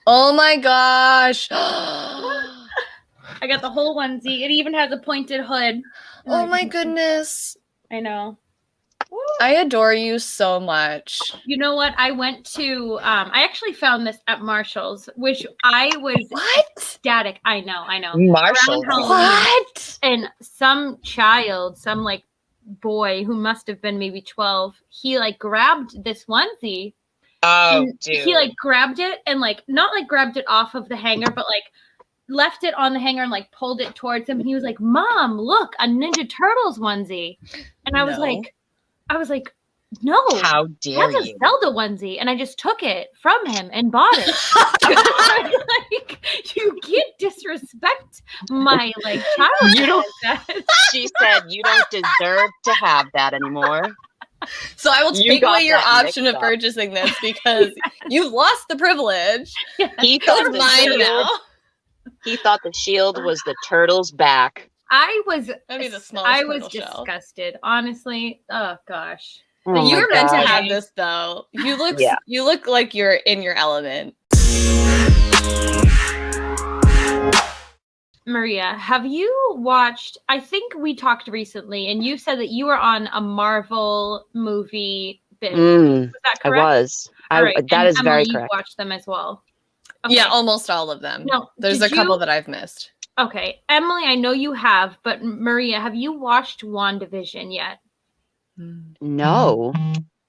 Oh my gosh. I got the whole onesie. It even has a pointed hood. Oh my goodness. I know. I adore you so much. You know what? I went to, I actually found this at Marshall's, which I was ecstatic. I know. Marshall. Around Halloween. What? And some child, some like boy who must have been maybe 12, he like grabbed this onesie. Oh, dude. He like grabbed it and like, not like grabbed it off of the hanger, but like left it on the hanger and like pulled it towards him. And he was like, Mom, look, a Ninja Turtles onesie. And I was like, no, how dare that's you? a Zelda onesie. And I just took it from him and bought it. Like, you can't disrespect my like child. You don't. She said you don't deserve to have that anymore. So I will take away your option of purchasing this because you've lost the privilege. He thought mine now. He thought the shield was the turtle's back. I was disgusted. Honestly. Oh gosh. Oh you were meant to have this though. You look like you're in your element. Maria, have you watched, I think we talked recently and you said that you were on a Marvel movie binge. Was that correct? I was. That is very correct. You watched them as well. Okay. Yeah, almost all of them. No, there's a couple that I've missed. Okay. Emily, I know you have, but Maria, have you watched WandaVision yet? No.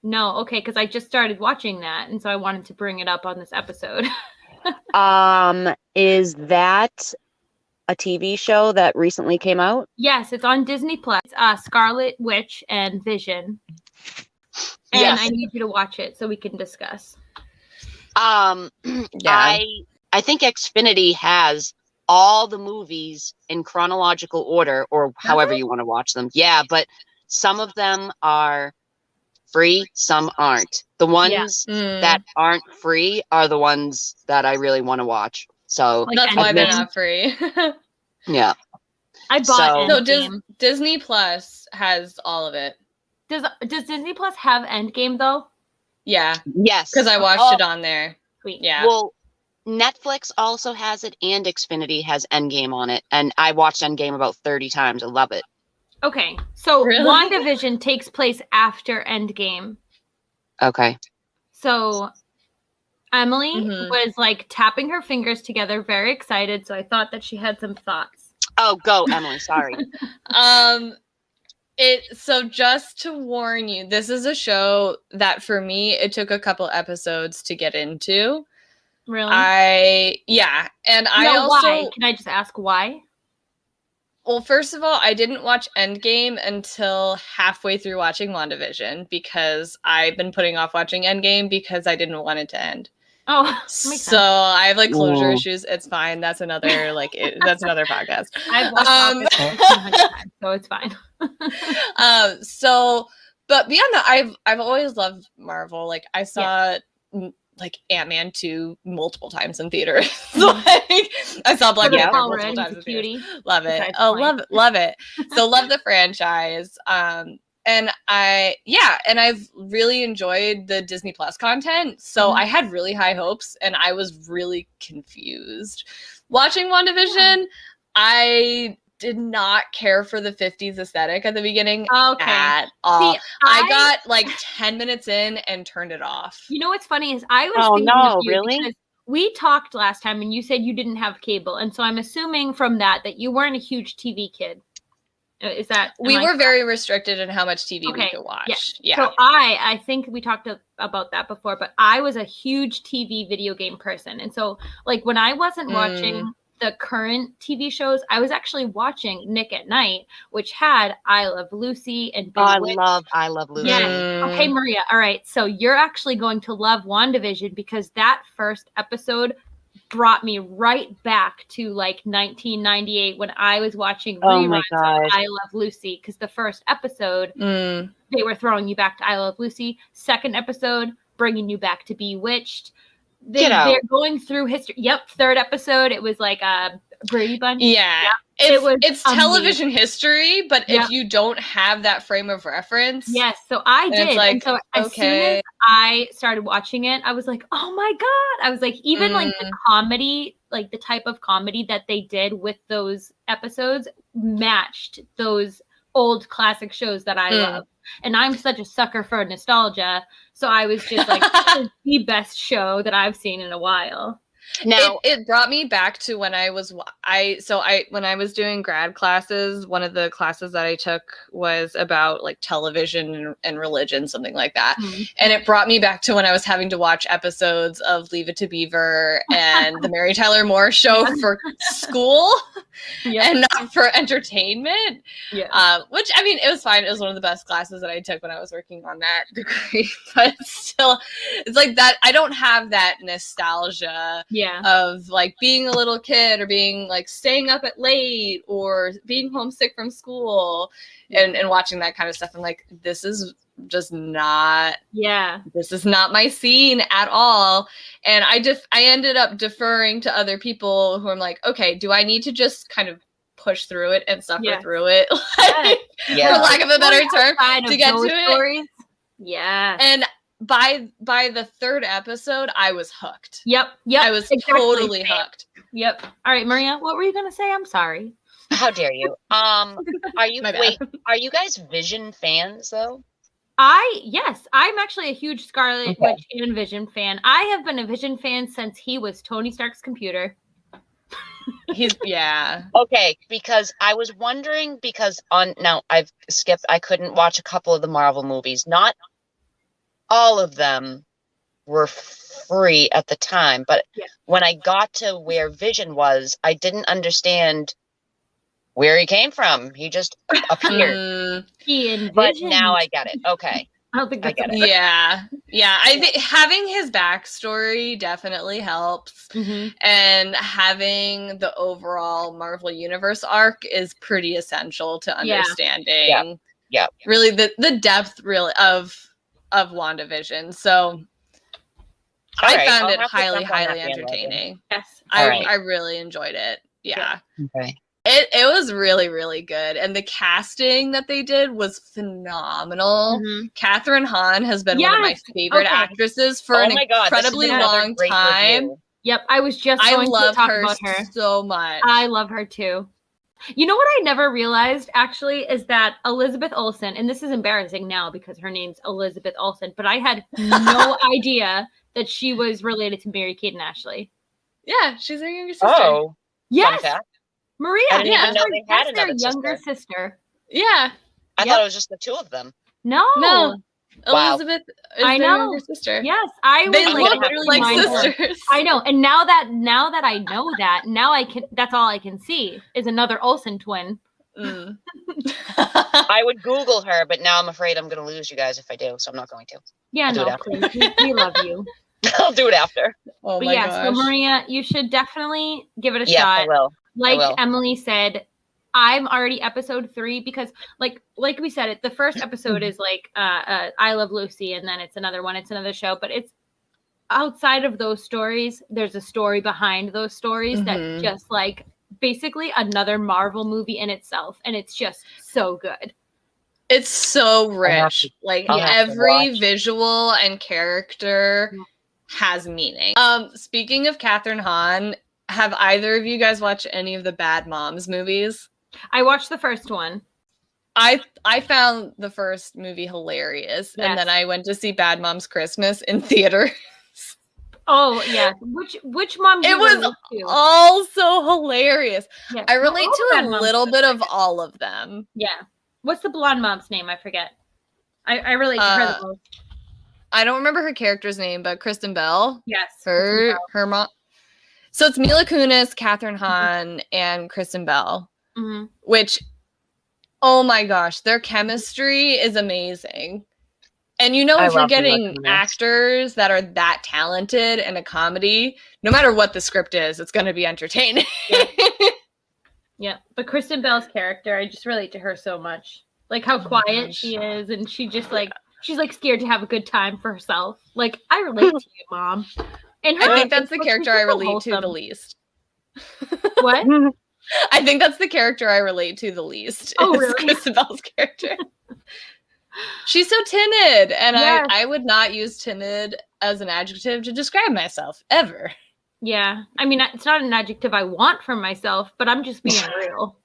No, okay, because I just started watching that, and so I wanted to bring it up on this episode. Is that a TV show that recently came out? Yes, it's on Disney Plus. Scarlet Witch and Vision. And yes. I need you to watch it so we can discuss. Yeah. I think Xfinity has all the movies in chronological order, or however you want to watch them. Yeah, but some of them are free, some aren't. The ones that aren't free are the ones that I really want to watch. So that's why they're not free. Yeah. I bought Endgame. Disney Plus has all of it. Does Disney Plus have Endgame though? Yeah. Yes. Because I watched it on there. Sweet. Yeah. Well, Netflix also has it, and Xfinity has Endgame on it. And I watched Endgame about 30 times. I love it. Okay. So WandaVision takes place after Endgame. Okay. So Emily was like tapping her fingers together, very excited. So I thought that she had some thoughts. Oh, go, Emily. Sorry. So just to warn you, this is a show that for me, it took a couple episodes to get into. Really? And I also... Why? Can I just ask why? Well, first of all, I didn't watch Endgame until halfway through watching WandaVision because I've been putting off watching Endgame because I didn't want it to end. Oh, makes sense. I have like closure issues. It's fine. That's another that's another podcast. I've watched times, so it's fine. But beyond that, I've always loved Marvel. Like I saw like Ant-Man 2 multiple times in theaters. Like I saw Black Panther multiple times in theaters. Love it. Love it. So love the franchise. And I've really enjoyed the Disney Plus content. So I had really high hopes and I was really confused. Watching WandaVision, I did not care for the 50s aesthetic at the beginning at all. See, I got like 10 minutes in and turned it off. You know what's funny is I was thinking of you because we talked last time and you said you didn't have cable. And so I'm assuming from that you weren't a huge TV kid. Is that we were very restricted in how much TV we could watch. Yeah. So I think we talked about that before, but I was a huge TV video game person. And so like when I wasn't watching the current TV shows, I was actually watching Nick at Night, which had I Love Lucy and I Love Lucy. Yeah. Okay, Maria. All right. So you're actually going to love WandaVision because that first episode brought me right back to like 1998 when I was watching reruns of I Love Lucy, because the first episode they were throwing you back to I Love Lucy. Second episode bringing you back to Bewitched. They're going through history. Yep. Third episode, it was like Brady Bunch. Yeah. It's television history, but if you don't have that frame of reference. Yes, so I did. Like, and so as soon as I started watching it, I was like, oh my God. I was like, even like the comedy, like the type of comedy that they did with those episodes matched those old classic shows that I love. And I'm such a sucker for nostalgia. So I was just like, this is the best show that I've seen in a while. Now it brought me back to when I was when I was doing grad classes, one of the classes that I took was about like television and religion, something like that. And it brought me back to when I was having to watch episodes of Leave It to Beaver and the Mary Tyler Moore Show for school and not for entertainment. Which, I mean, it was fine. It was one of the best classes that I took when I was working on that degree, but still, it's like that. I don't have that nostalgia of like being a little kid or being like staying up at late or being homesick from school and watching that kind of stuff. I'm like, this is just not, this is not my scene at all. And I ended up deferring to other people who I'm like, okay, do I need to just kind of push through it and suffer through it? For lack of a better term, to get to it. And by the third episode, I was hooked. I was totally hooked. All right, Maria, what were you gonna say? I'm sorry. How dare you? Are you guys Vision fans though? Yes, I'm actually a huge Scarlet Witch and Vision fan. I have been a Vision fan since he was Tony Stark's computer. Okay, because I was wondering I couldn't watch a couple of the Marvel movies. Not all of them were free at the time, but when I got to where Vision was, I didn't understand where he came from. He just appeared. But now I get it. Okay. I don't think I get it. I think having his backstory definitely helps, and having the overall Marvel Universe arc is pretty essential to understanding. Really the depth really of WandaVision. So I found it highly entertaining. I really enjoyed it. Okay. It was really, really good. And the casting that they did was phenomenal. Catherine Hahn has been one of my favorite actresses for an incredibly long time. I was just going to talk about her so much. I love her too. You know what I never realized actually is that Elizabeth Olsen, and this is embarrassing now because her name's Elizabeth Olsen, but I had no idea that she was related to Mary-Kate and Ashley. Yeah, she's her younger sister. Oh, yes. Maria, I didn't even know they had their another younger sister. Yeah. I thought it was just the two of them. No. Elizabeth is their younger sister. Yes, they look like sisters. I know, and now that I know that, now I can. That's all I can see is another Olsen twin. I would Google her, but now I'm afraid I'm going to lose you guys if I do, so I'm not going to. Yeah, no, please. We love you. I'll do it after. Oh my gosh. So Maria, you should definitely give it a shot. Yeah, I will. Like Emily said, I'm already episode 3 because like we said, the first episode is like I Love Lucy, and then it's another one, it's another show, but it's outside of those stories, there's a story behind those stories that just like basically another Marvel movie in itself, and it's just so good. It's so rich. Every visual and character has meaning. Speaking of Catherine Hahn, have either of you guys watched any of the Bad Moms movies? I watched the first one. I found the first movie hilarious, and then I went to see Bad Moms Christmas in theater. Oh yeah, which mom? It was also hilarious. Yeah. I relate to a little bit of all of them. Yeah. What's the blonde mom's name? I forget. I relate to her the most. I don't remember her character's name, but Kristen Bell. Yes. Her mom. So it's Mila Kunis, Catherine Hahn, and Kristen Bell. Which, oh my gosh, their chemistry is amazing. And if you're getting actors that are that talented in a comedy, no matter what the script is, it's going to be entertaining. Yeah, but Kristen Bell's character, I just relate to her so much. Like how quiet she is, and she just like she's like scared to have a good time for herself. Like I relate to you, Mom. And I think that's the character I relate to the least. What? I think that's the character I relate to the least. Oh, is really? Christabel's character. She's so timid, and Yes. I would not use timid as an adjective to describe myself, ever. Yeah. I mean, it's not an adjective I want from myself, but I'm just being real.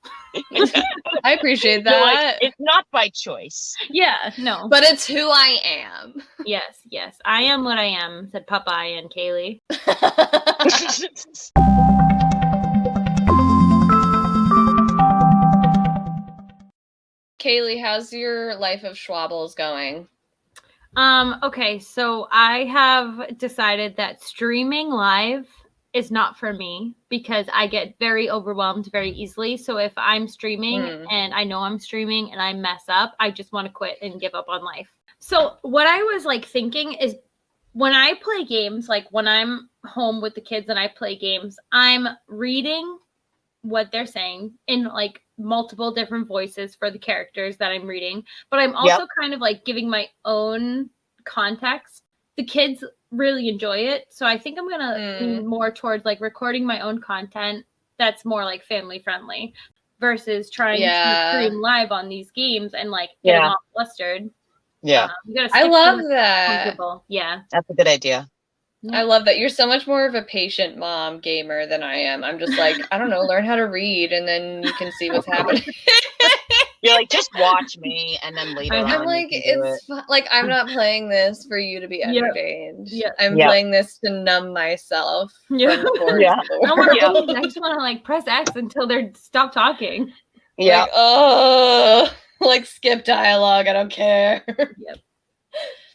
I appreciate You're like, that. it's not by choice. Yeah, no. But it's who I am. Yes. I am what I am, said Popeye and Kaylee. Kaylee, how's your life of schwabbles going? Okay, so I have decided that streaming live is not for me because I get very overwhelmed very easily. So if I'm streaming and I know I'm streaming and I mess up, I just want to quit and give up on life. So what I was like thinking is when I play games, like when I'm home with the kids and I play games, I'm reading what they're saying in like multiple different voices for the characters that I'm reading, but I'm also kind of like giving my own context. The kids really enjoy it, so I think I'm gonna lean more towards like recording my own content that's more like family friendly versus trying to stream live on these games and like get them all flustered. Yeah, you gotta I love that. Yeah, that's a good idea. I love that. You're so much more of a patient mom gamer than I am. I'm just like, I don't know, learn how to read and then you can see what's happening. You're like, just watch me and then later on I'm like, it's like, I'm not playing this for you to be entertained. I'm playing this to numb myself from the horrors of the world. I just want to like press X until they stop talking. Yeah. Like, oh, like skip dialogue. I don't care. Yep.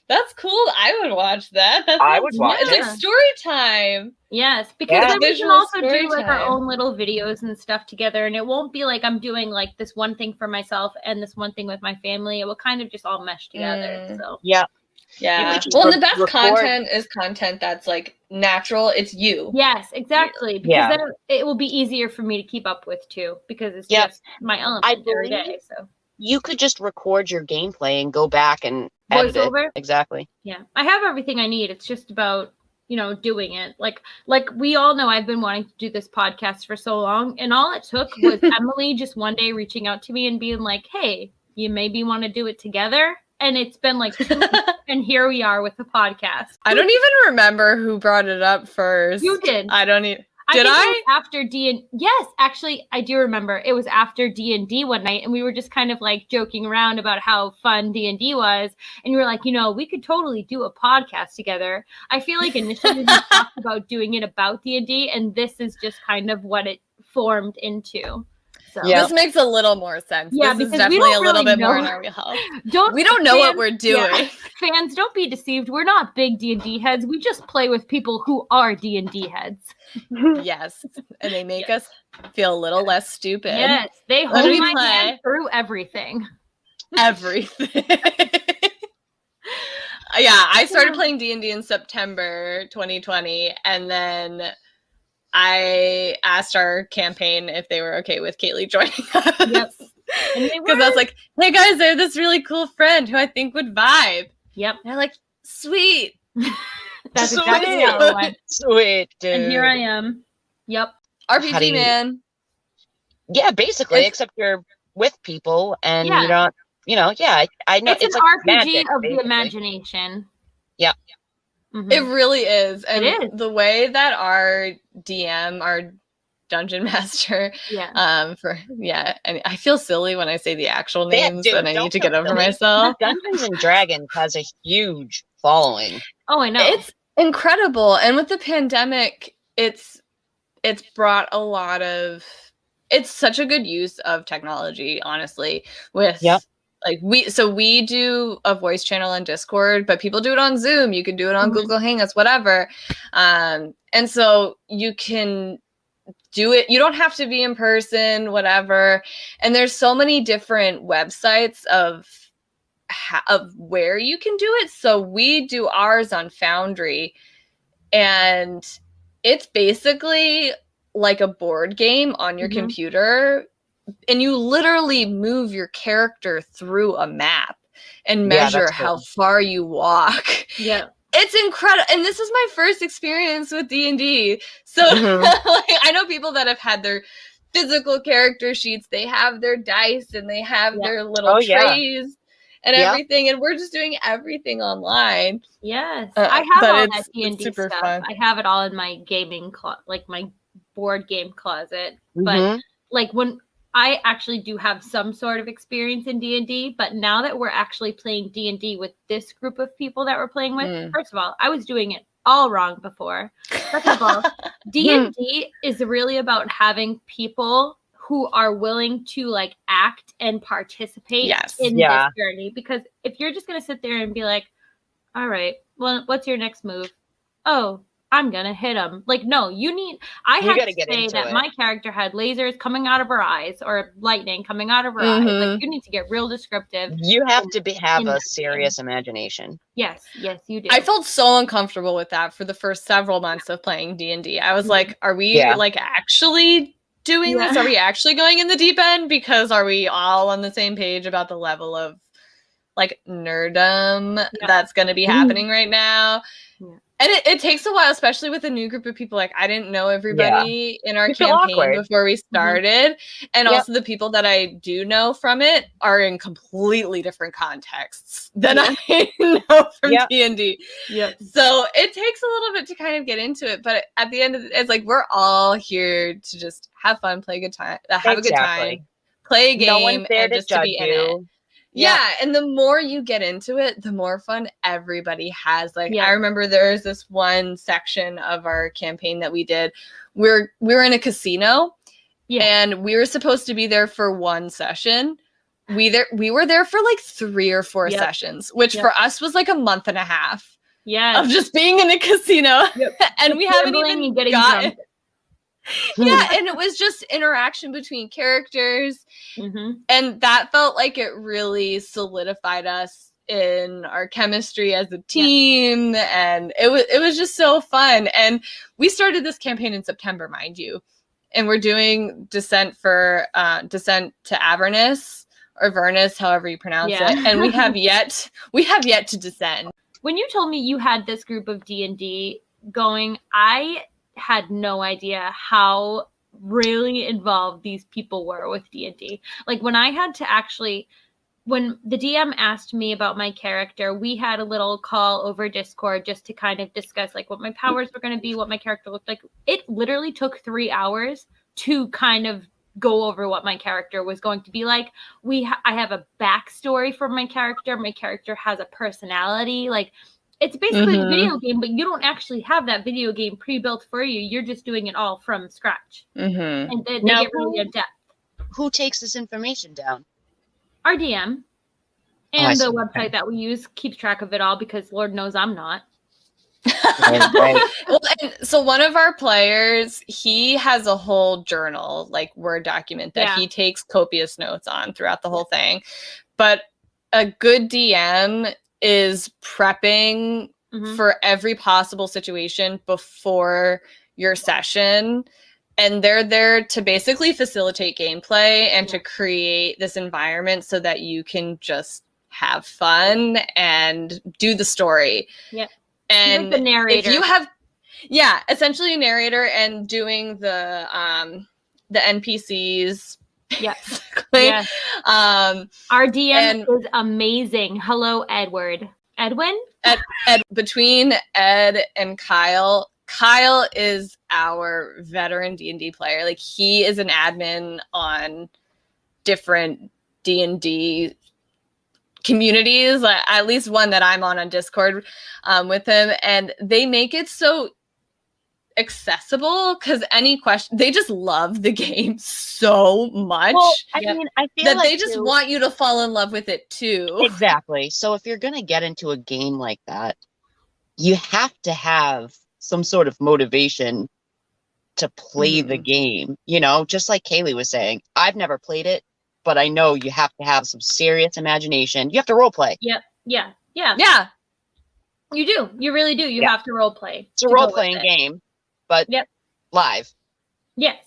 That's cool. I would watch that. I would watch it. It's like story time. Yes, because then we can also do like our time. own little videos and stuff together, and it won't be like I'm doing like this one thing for myself and this one thing with my family. It will kind of just all mesh together. So yeah. Well, the best content is content that's like natural. It's you. Yes, exactly. Because then it will be easier for me to keep up with too, because it's just my element every day. So you could just record your gameplay and go back and edit voiceover. It. Exactly. Yeah, I have everything I need. It's just about doing it. Like we all know, I've been wanting to do this podcast for so long, and all it took was Emily just one day reaching out to me and being like, "Hey, you maybe want to do it together." And it's been like 2 weeks, and here we are with the podcast. I don't even remember who brought it up first. You did. I don't even. Did I? After yes, actually, I do remember. It was after D&D one night, and we were just kind of like joking around about how fun D&D was, and you were like, we could totally do a podcast together. I feel like initially we talked about doing it about D&D, and this is just kind of what it formed into. So. Yeah. This makes a little more sense. Yeah, this is definitely a little bit more in our wheelhouse. We don't know what we're doing. Yeah. Fans, don't be deceived. We're not big D&D heads. We just play with people who are D&D heads. Yes, and they make us feel a little less stupid. Yes, they hold my hand through everything. Everything. Yeah, I started playing D&D in September 2020, and then I asked our campaign if they were okay with Kaylee joining us. Yep. Because I was like, hey guys, they're this really cool friend who I think would vibe. Yep. And they're like, sweet. That's exactly how it went. Sweet, dude. And here I am. Yep. RPG man. Yeah, basically, except you're with people and you don't, I know. It's an like RPG magic, of basically. the imagination. Yeah. Mm-hmm. It really is. And it is. The way that our DM, our dungeon master, and I feel silly when I say the actual names, and I need to get over myself. Dungeons and Dragons has a huge following. Oh, I know. It's incredible. And with the pandemic, it's brought a lot of, it's such a good use of technology, honestly, with like we do a voice channel on Discord, but people do it on Zoom. You can do it on Google Hangouts, whatever. And so you can do it. You don't have to be in person, whatever. And there's so many different websites of where you can do it. So we do ours on Foundry, and it's basically like a board game on your computer, and you literally move your character through a map and measure how far you walk. Yeah. It's incredible, and this is my first experience with D&D. So like, I know people that have had their physical character sheets, they have their dice, and they have their little trays and everything, and we're just doing everything online. Yes, I have all that D&D super stuff. fun. I have it all in my gaming like my board game closet. But like when I actually do have some sort of experience in D&D, but now that we're actually playing D&D with this group of people that we're playing with, first of all, I was doing it all wrong before. Second of all, D&D is really about having people who are willing to like act and participate in this journey. Because if you're just going to sit there and be like, all right, well, what's your next move? Oh, I'm going to hit him. Like, no, I had to say that my character had lasers coming out of her eyes or lightning coming out of her eyes. Like, you need to get real descriptive. You have to have a serious imagination. Yes, you do. I felt so uncomfortable with that for the first several months of playing D&D. I was like, are we like actually doing this? Are we actually going in the deep end? Because are we all on the same page about the level of like nerdom that's going to be happening right now? And it takes a while, especially with a new group of people. Like, I didn't know everybody in our campaign before we started. And also the people that I do know from it are in completely different contexts than I know from D&D. So it takes a little bit to kind of get into it. But at the end of it's like, we're all here to just have fun, play a good time, have a good time, play a game, no one's there and just to be in it. Yeah, and the more you get into it, the more fun everybody has. Like, I remember there's this one section of our campaign that we did. We were in a casino, and we were supposed to be there for one session. We were there for like 3 or 4 sessions, which for us was like a month and a half of just being in a casino. And we haven't even gotten... and it was just interaction between characters. And that felt like it really solidified us in our chemistry as a team. And it was just so fun. And we started this campaign in September, mind you. And we're doing Descent to Avernus or Avernus, however you pronounce it. And we have yet to descend. When you told me you had this group of D&D going, I had no idea how really involved these people were with D&D. Like when I had to actually, when the DM asked me about my character, we had a little call over Discord just to kind of discuss like what my powers were going to be, what my character looked like. It literally took 3 hours to kind of go over what my character was going to be like. I have a backstory for my character. My character has a personality. Like, it's basically a video game, but you don't actually have that video game pre-built for you. You're just doing it all from scratch. And they get really in-depth. Who takes this information down? Our DM. And the website that we use keeps track of it all because Lord knows I'm not. Well, and so one of our players, he has a whole journal, like Word document that he takes copious notes on throughout the whole thing. But a good DM is prepping for every possible situation before your session. And they're there to basically facilitate gameplay and to create this environment so that you can just have fun and do the story. And like the narrator. If you have, essentially a narrator and doing the NPCs. Our DM is amazing. Hello, Edward. Edwin? Between Ed and Kyle is our veteran D&D player. Like, he is an admin on different D&D communities, at least one that I'm on Discord with him, and they make it so accessible because any question, they just love the game so much. Well, I mean, I feel that like they just want you to fall in love with it too. Exactly. So if you're gonna get into a game like that, you have to have some sort of motivation to play the game. You know, just like Kaylee was saying, I've never played it, but I know you have to have some serious imagination. You have to role play. Yeah. You do. You really do. You have to role play. It's a role playing game, but live. Yes.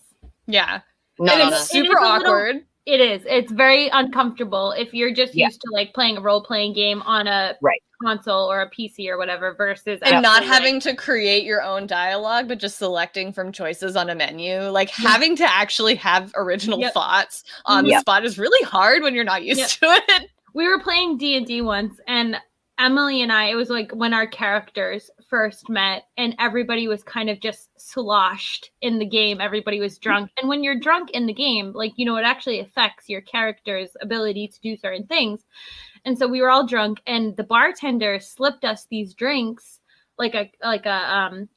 Yeah. No, and it's super awkward. It is. It's very uncomfortable if you're just used to like playing a role playing game on a console or a PC or whatever versus and not having to create your own dialogue, but just selecting from choices on a menu. Like having to actually have original thoughts on the spot is really hard when you're not used to it. We were playing D&D once, and Emily and I, it was like when our characters first met, and everybody was kind of just sloshed in the game. Everybody was drunk. And when you're drunk in the game, like, you know, it actually affects your character's ability to do certain things. And so we were all drunk, and the bartender slipped us these drinks, like a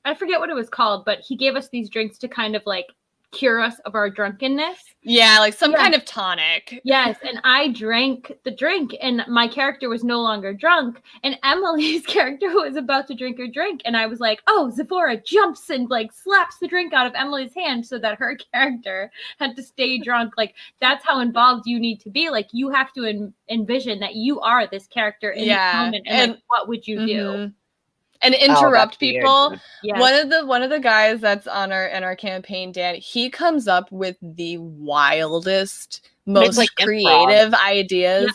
I forget what it was called, but he gave us these drinks to kind of like cure us of our drunkenness. Yeah, like some kind of tonic. Yes, and I drank the drink, and my character was no longer drunk, and Emily's character was about to drink her drink, and I was like, oh, Zephora jumps and like slaps the drink out of Emily's hand so that her character had to stay drunk. Like, that's how involved you need to be. Like, you have to envision that you are this character in this moment, and like, what would you do? And interrupt people. Yes. One of the guys that's in our campaign, Dan, he comes up with the wildest, most like creative ideas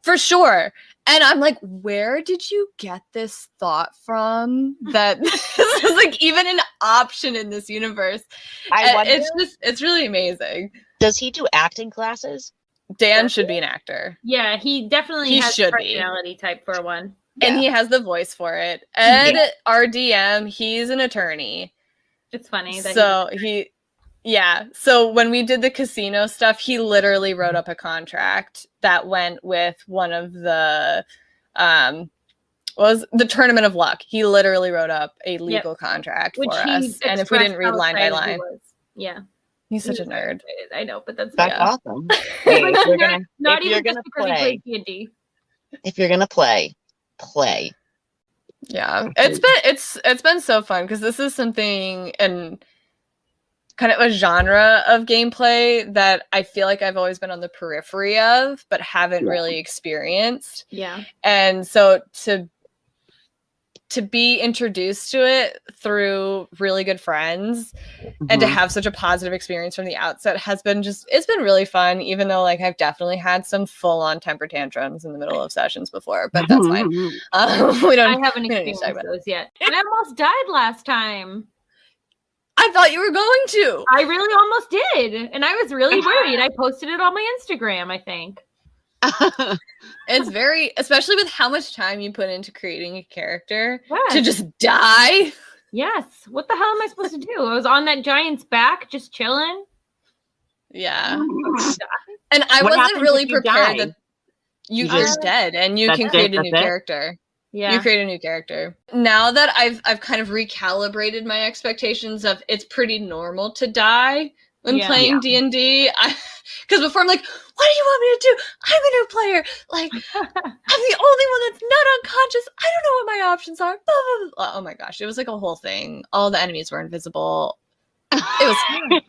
for sure. And I'm like, where did you get this thought from? That this is like even an option in this universe. I wonder, it's really amazing. Does he do acting classes? Dan should be an actor. Yeah, he definitely has a personality type for one. And he has the voice for it. Ed, our DM, he's an attorney. It's funny. So So when we did the casino stuff, he literally wrote up a contract that went with one of the, was the Tournament of Luck. He literally wrote up a legal contract for us. And if we didn't read line by line. He's such a nerd. I know, but that's awesome. Hey, if you're gonna play. Yeah, it's been so fun because this is something and kind of a genre of gameplay that I feel like I've always been on the periphery of, but haven't really experienced. Yeah, and so to be introduced to it through really good friends and to have such a positive experience from the outset has been it's been really fun, even though like I've definitely had some full-on temper tantrums in the middle of sessions before, but that's fine. I haven't experienced those yet. I almost died last time. I thought you were going to. I really almost did. And I was really worried. I posted it on my Instagram, I think. It's very, especially with how much time you put into creating a character to just die. Yes. What the hell am I supposed to do? I was on that giant's back, just chilling. Yeah. And I wasn't really prepared that you're dead and you can create a new character. Yeah. You create a new character. Now that I've kind of recalibrated my expectations of it's pretty normal to die when playing D&D. Because before I'm like, what do you want me to do? I'm a new player. Like, I'm the only one that's not unconscious. I don't know what my options are. Blah, blah, blah. Oh my gosh. It was like a whole thing. All the enemies were invisible. It was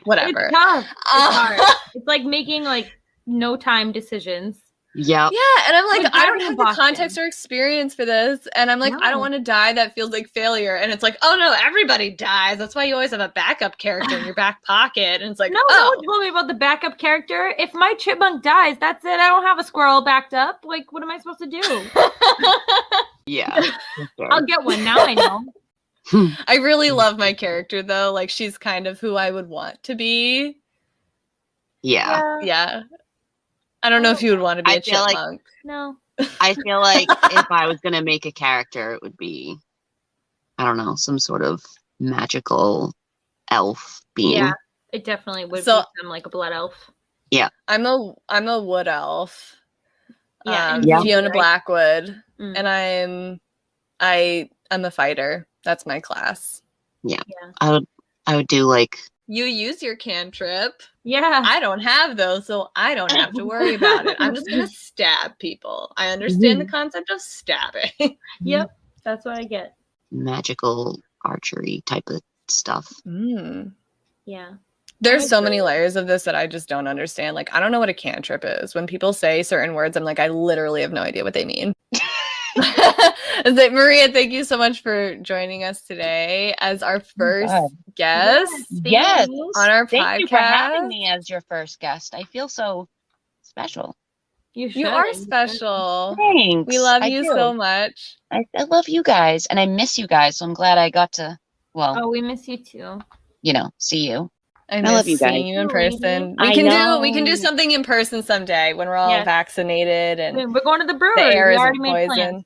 whatever. It's tough. It's hard. It's like making like no time decisions. Yeah. Yeah. And I'm like, I don't have the context or experience for this. And I'm like, I don't want to die. That feels like failure. And it's like, oh no, everybody dies. That's why you always have a backup character in your back pocket. And it's like, no one told me about the backup character. If my chipmunk dies, that's it. I don't have a squirrel backed up. Like, what am I supposed to do? Yeah. I'll get one. Now I know. I really love my character though. Like she's kind of who I would want to be. Yeah. Yeah. I don't know if you would want to be a chipmunk. No. I feel like if I was going to make a character, it would be, I don't know, some sort of magical elf being. Yeah, it definitely would be some like a blood elf. Yeah. I'm a wood elf. Yeah. Fiona Blackwood. And I'm a fighter. That's my class. Yeah. I would do like. You use your cantrip. Yeah. I don't have those, so I don't have to worry about it. I'm just going to stab people. I understand the concept of stabbing. Yep. That's what I get. Magical archery type of stuff. Yeah. There's so many layers of this that I just don't understand. Like, I don't know what a cantrip is. When people say certain words, I'm like, I literally have no idea what they mean. Maria, thank you so much for joining us today as our first guest. Yes, on our podcast. Thank you for having me as your first guest. I feel so special. You are special. Thanks. We love I you do. so much. I love you guys, and I miss you guys. So I'm glad I got to, well, Oh, we miss you too. See you. I love you miss guys. seeing you in person. I We can know. do something in person someday when we're all vaccinated and We're going to the brewery. the air We isn't already made poison. plans.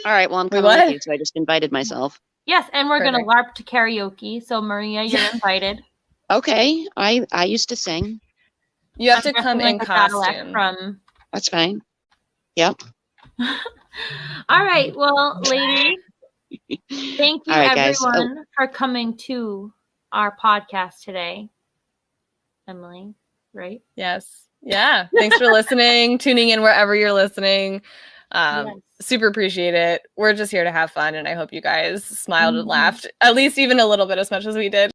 All right, well, I'm coming with you, so I just invited myself. Yes, and we're gonna Perfect. LARP to karaoke. So Maria, you're invited. Okay, I used to sing. You have I'm to come dressing in like a Cadillac costume. from. That's fine. Yep. All right, well, ladies, thank you All right, guys. everyone for coming to our podcast today. Emily, right? Yes. Yeah. Thanks for listening, tuning in wherever you're listening. Yes. Super appreciate it. We're just here to have fun, and I hope you guys smiled and laughed, at least even a little bit as much as we did.